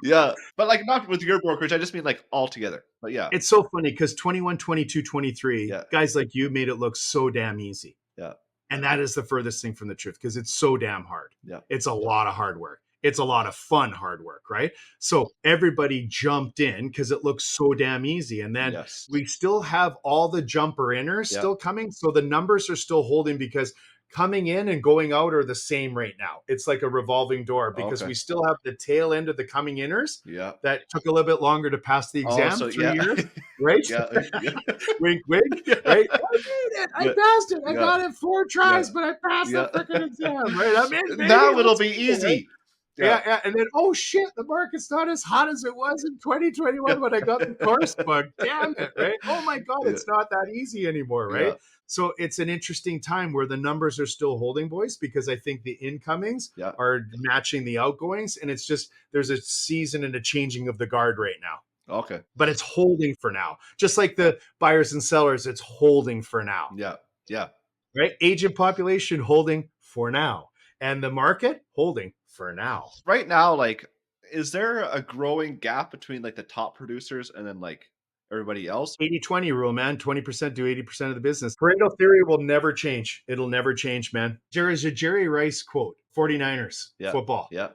Yeah. But like, not with your brokerage. I just mean like all together. But yeah. It's so funny because 21, 22, 23, Yeah. guys like you made it look so damn easy. Yeah. And that is the furthest thing from the truth because it's so damn hard. Yeah. It's a lot of hard work. It's a lot of fun hard work, right? So everybody jumped in because it looks so damn easy. And then Yes. we still have all the jumper inners Yeah. still coming. So the numbers are still holding because coming in and going out are the same right now. It's like a revolving door because Okay. we still have the tail end of the coming inners Yeah. that took a little bit longer to pass the exam, Oh, so 3 yeah. years, right? Yeah. Yeah. Wink, wink, right? I made it. I Yeah. passed it. I Yeah. got it 4 tries, Yeah. but I passed Yeah. the freaking exam, right? I'm in, baby. Now it'll Let's be go, right? easy. Yeah. And then, oh shit, the market's not as hot as it was in 2021 when I got the course book. Damn it, right? Oh my God, Yeah. it's not that easy anymore, right? Yeah. So it's an interesting time where the numbers are still holding, boys, because I think the incomings Yeah. are matching the outgoings. And it's just, there's a season and a changing of the guard right now. Okay. But it's holding for now. Just like the buyers and sellers, it's holding for now. Yeah. Yeah. Right? Agent population holding for now. And the market holding for now. Right now, like, is there a growing gap between like the top producers and then like everybody else? 80-20 rule, man. 20% do 80% of the business. Pareto theory will never change. It'll never change, man. There's a Jerry Rice quote, 49ers Yeah. football. Yeah.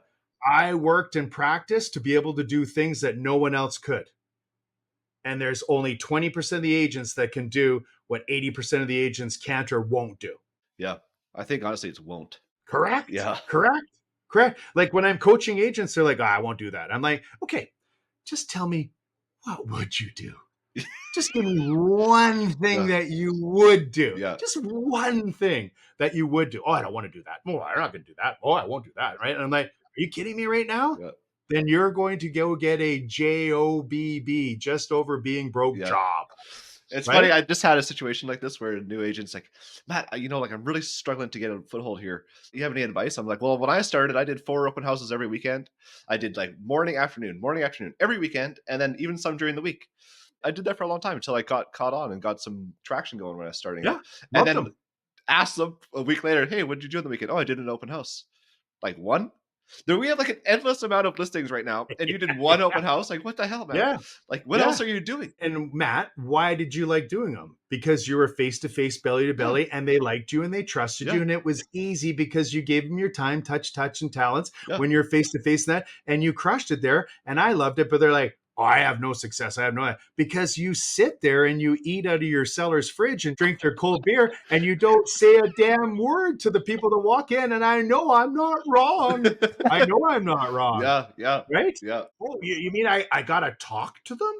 I worked and practiced to be able to do things that no one else could. And there's only 20% of the agents that can do what 80% of the agents can't or won't do. Yeah. I think honestly it's won't. Correct? Yeah. Correct. Like when I'm coaching agents, they're like, I won't do that. I'm like, okay, just tell me, what would you do? Just give me one thing Yeah. that you would do. Yeah. Just one thing that you would do. Oh, I don't want to do that. Oh, I'm not going to do that. Oh, I won't do that. Right. And I'm like, are you kidding me right now? Yeah. Then you're going to go get a JOBB, just over being broke Yeah. job. It's Right? funny. I just had a situation like this where a new agent's like, Matt, like I'm really struggling to get a foothold here. You have any advice? I'm like, well, when I started, I did 4 open houses every weekend. I did like morning, afternoon, every weekend. And then even some during the week. I did that for a long time until I got caught on and got some traction going when I was starting. Yeah. And then Welcome. asked them a week later, hey, what did you do on the weekend? Oh, I did an open house. Like one? We have like an endless amount of listings right now, and you did one open house. Like, what the hell, man? Yeah. Like, what Yeah. else are you doing? And Matt, why did you like doing them? Because you were face to face, belly to belly, and they liked you and they trusted Yeah. you. And it was easy because you gave them your time, touch, and talents Yeah. when you're face to face in that, and you crushed it there. And I loved it, but they're like, oh, I have no success. I have no, because you sit there and you eat out of your seller's fridge and drink your cold beer, and you don't say a damn word to the people that walk in. And I know I'm not wrong. I know I'm not wrong. Yeah. Right? Yeah. Oh, you mean I got to talk to them?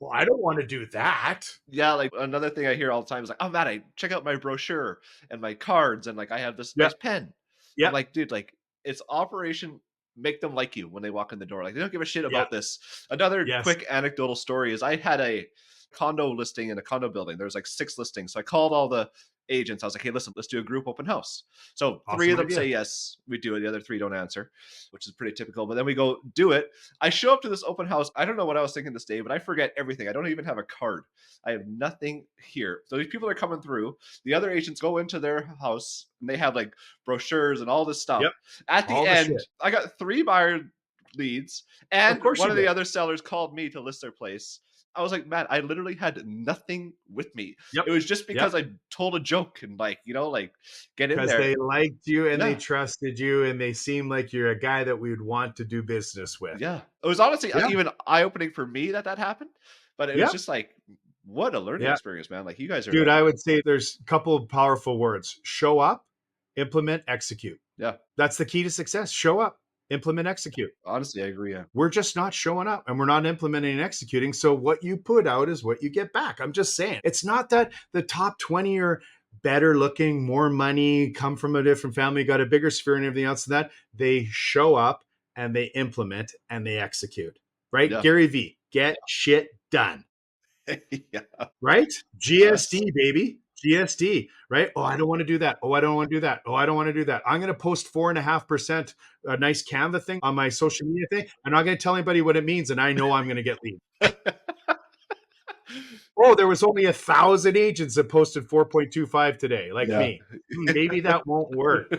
Well, I don't want to do that. Yeah, like another thing I hear all the time is like, oh, Matt, I check out my brochure and my cards, and like I have this Yeah. nice pen. Yeah. I'm like, dude, like it's operation make them like you when they walk in the door. Like they don't give a shit about this. Another Yes. quick anecdotal story is I had a condo listing in a condo building. There was like 6 listings. So I called all the agents. I was like, hey, listen, let's do a group open house. So 3 of them idea. say yes, we do it. The other 3 don't answer, which is pretty typical. But then we go do it. I show up to this open house. I don't know what I was thinking this day, but I forget everything. I don't even have a card. I have nothing here. So these people are coming through. The other agents go into their house and they have like brochures and all this stuff. Yep. At the All the end, shit. I got 3 buyer leads, and course one you of the did. other sellers called me to list their place. I was like, Matt, I literally had nothing with me. Yep. It was just because I told a joke and like get in Because there. they liked you and they Yeah. trusted you and they seemed like you're a guy that we would want to do business with. Yeah. It was honestly Yeah. even eye-opening for me that happened, but it Yeah. was just like, what a learning Yeah. experience, man. Like you guys are Dude, I would say there's a couple of powerful words. Show up, implement, execute. Yeah. That's the key to success. Show up, implement, execute. Honestly, I agree. Yeah. We're just not showing up and we're not implementing and executing. So what you put out is what you get back. I'm just saying. It's not that the top 20 are better looking, more money, come from a different family, got a bigger sphere and everything else than that. They show up and they implement and they execute. Right? Yeah. Gary V, get shit done. Yeah. Right? GSD, baby. GSD, right? Oh, I don't want to do that. Oh, I don't want to do that. Oh, I don't want to do that. I'm going to post 4.5% a nice Canva thing on my social media thing. I'm not going to tell anybody what it means. And I know I'm going to get leads. Oh, there was only 1,000 agents that posted 4.25 today, like me. Maybe that won't work.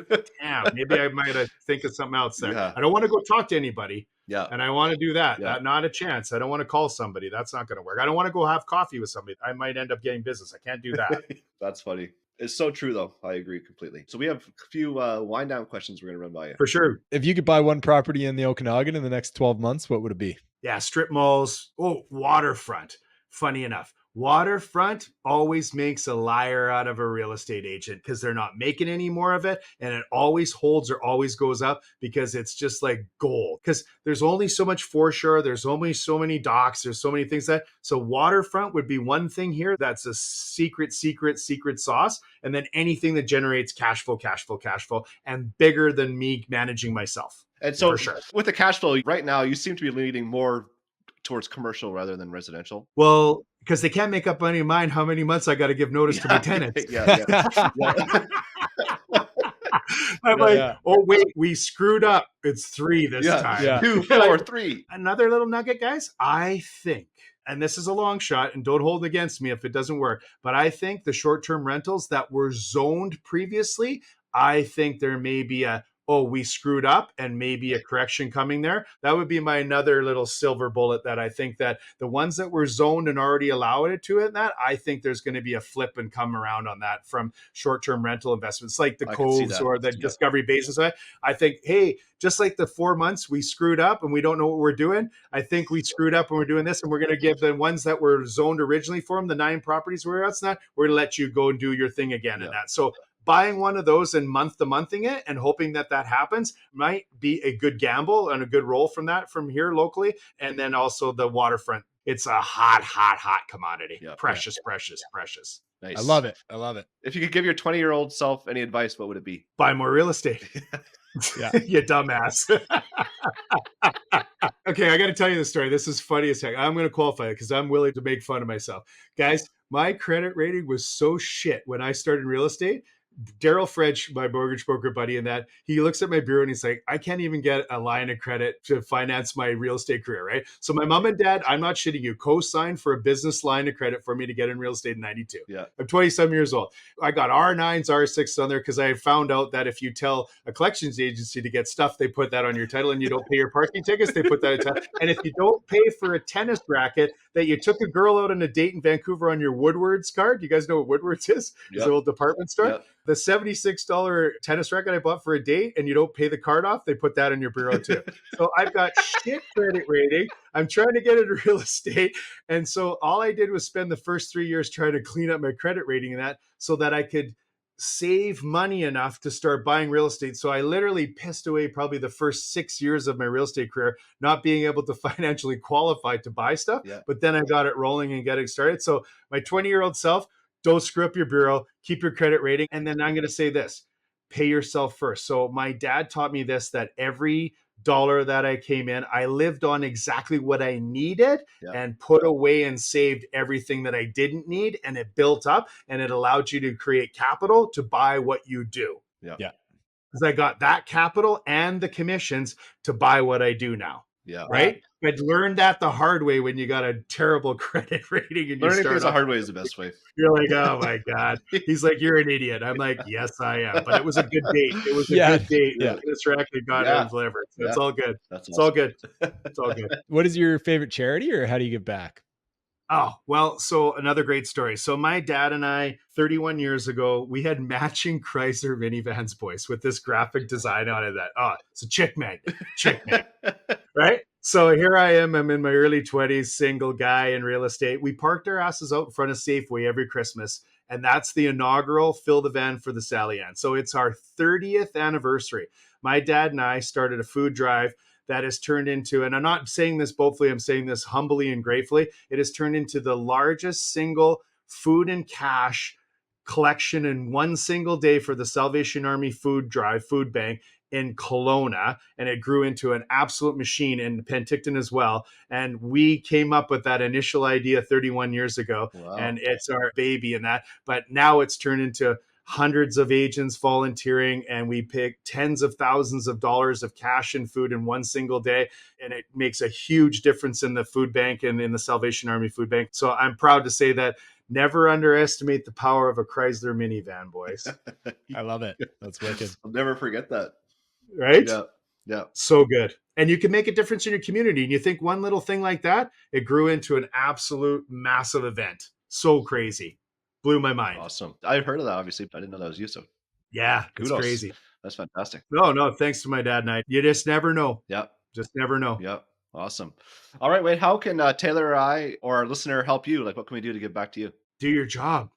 Damn, maybe I might think of something else there. Yeah. I don't want to go talk to anybody. Yeah. And I want to do that. Yeah. Not a chance. I don't want to call somebody. That's not going to work. I don't want to go have coffee with somebody. I might end up getting business. I can't do that. That's funny. It's so true, though. I agree completely. So we have a few wind down questions we're going to run by you. For sure. If you could buy one property in the Okanagan in the next 12 months, what would it be? Yeah, strip malls. Oh, waterfront. Funny enough, waterfront always makes a liar out of a real estate agent because they're not making any more of it. And it always holds or always goes up because it's just like gold. Because there's only so much foreshore. There's only so many docks. There's so many things so waterfront would be one thing here. That's a secret sauce. And then anything that generates cash flow, and bigger than me managing myself. And so sure. With the cash flow right now, you seem to be leaning more towards commercial rather than residential. Well, because they can't make up any mind how many months I got to give notice to my tenants. I'm oh wait, we screwed up. It's 3 this time. 2, 4, 3. Another little nugget, guys. I think, and this is a long shot, and don't hold against me if it doesn't work, but I think the short-term rentals that were zoned previously, I think there may be we screwed up and maybe a correction coming there. That would be my another little silver bullet that I think that the ones that were zoned and already allowed it to it, that I think there's going to be a flip and come around on that from short-term rental investments like the Coves or the Discovery Bases. I think, hey, just like the 4 months we screwed up and we don't know what we're doing, I think we screwed up and we're doing this, and we're going to give the ones that were zoned originally for them, the 9 properties where it's not, we're going to let you go and do your thing again in that. So buying one of those and month-to-monthing it and hoping that happens might be a good gamble and a good roll from here locally. And then also the waterfront. It's a hot commodity. Precious. Nice. I love it. If you could give your 20-year-old self any advice, what would it be? Buy more real estate. You dumbass. Okay, I got to tell you the story. This is funny as heck. I'm going to qualify it because I'm willing to make fun of myself. Guys, my credit rating was so shit when I started real estate. Daryl French, my mortgage broker buddy, and that he looks at my bureau and he's like, I can't even get a line of credit to finance my real estate career, right? So my mom and dad, I'm not shitting you, co-signed for a business line of credit for me to get in real estate in 92. I'm 27 years old. I got R9s, R6s on there because I found out that if you tell a collections agency to get stuff, they put that on your title, and you don't pay your parking tickets, they put that on title. And if you don't pay for a tennis racket that you took a girl out on a date in Vancouver on your Woodward's card, you guys know what Woodward's is? It's an old department store. The $76 tennis racket I bought for a date and you don't pay the card off, they put that in your bureau too. So I've got shit credit rating. I'm trying to get into real estate. And so all I did was spend the first 3 years trying to clean up my credit rating and that so that I could save money enough to start buying real estate. So I literally pissed away probably the first 6 years of my real estate career, not being able to financially qualify to buy stuff. But then I got it rolling and getting started. So my 20-year-old self, don't screw up your bureau, keep your credit rating. And then I'm going to say this, pay yourself first. So my dad taught me this, that every dollar that I came in, I lived on exactly what I needed and put away and saved everything that I didn't need. And it built up and it allowed you to create capital to buy what you do. Because I got that capital and the commissions to buy what I do now. Right? I learned that the hard way when you got a terrible credit rating. And learning things the hard way is the best way. You're like, oh my God. He's like, you're an idiot. I'm like, yes, I am. But it was a good date. It was a good date. This record got it delivered. So it's all good. It's all good. It's all good. What is your favorite charity, or how do you give back? Oh, well, so another great story. So my dad and I, 31 years ago, we had matching Chrysler minivans, boys, with this graphic design on it that, it's a chick magnet, right? So here I am. I'm in my early 20s, single guy in real estate. We parked our asses out in front of Safeway every Christmas. And that's the inaugural Fill the Van for the Sally Ann. So it's our 30th anniversary. My dad and I started a food drive that has turned into, and I'm not saying this boastfully, I'm saying this humbly and gratefully, it has turned into the largest single food and cash collection in one single day for the Salvation Army food drive, food bank in Kelowna, and it grew into an absolute machine in Penticton as well. And we came up with that initial idea 31 years ago, and it's our baby in that. But now it's turned into hundreds of agents volunteering, and we pick tens of thousands of dollars of cash and food in one single day. And it makes a huge difference in the food bank and in the Salvation Army food bank. So I'm proud to say that never underestimate the power of a Chrysler minivan, boys. I love it. That's wicked. I'll never forget that. Right? Yeah. Yeah. So good. And you can make a difference in your community. And you think one little thing like that, it grew into an absolute massive event. So crazy. Blew my mind. Awesome. I've heard of that, obviously, but I didn't know that was you. So yeah, kudos. It's crazy. That's fantastic. No, thanks to my dad and I. You just never know. Yeah. Just never know. Yeah. Awesome. All right, Wade, how can Taylor or I or our listener help you? Like, what can we do to give back to you? Do your job.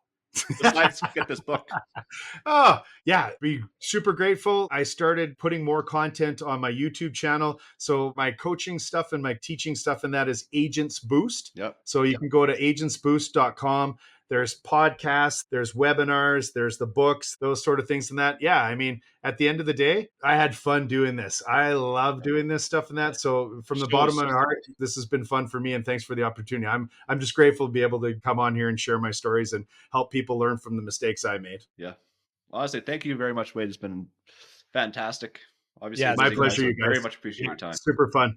Besides, get this book. Oh, yeah. Be super grateful. I started putting more content on my YouTube channel. So my coaching stuff and my teaching stuff in that is Agents Boost. Yep. So you can go to agentsboost.com. There's podcasts, there's webinars, there's the books, those sort of things and that. Yeah, I mean, at the end of the day, I had fun doing this. I love doing this stuff and that. So from the bottom of my heart, this has been fun for me, and thanks for the opportunity. I'm just grateful to be able to come on here and share my stories and help people learn from the mistakes I made. Yeah. Honestly, thank you very much, Wade. It's been fantastic. Obviously, yeah, my pleasure. You guys very much appreciate your time. Super fun.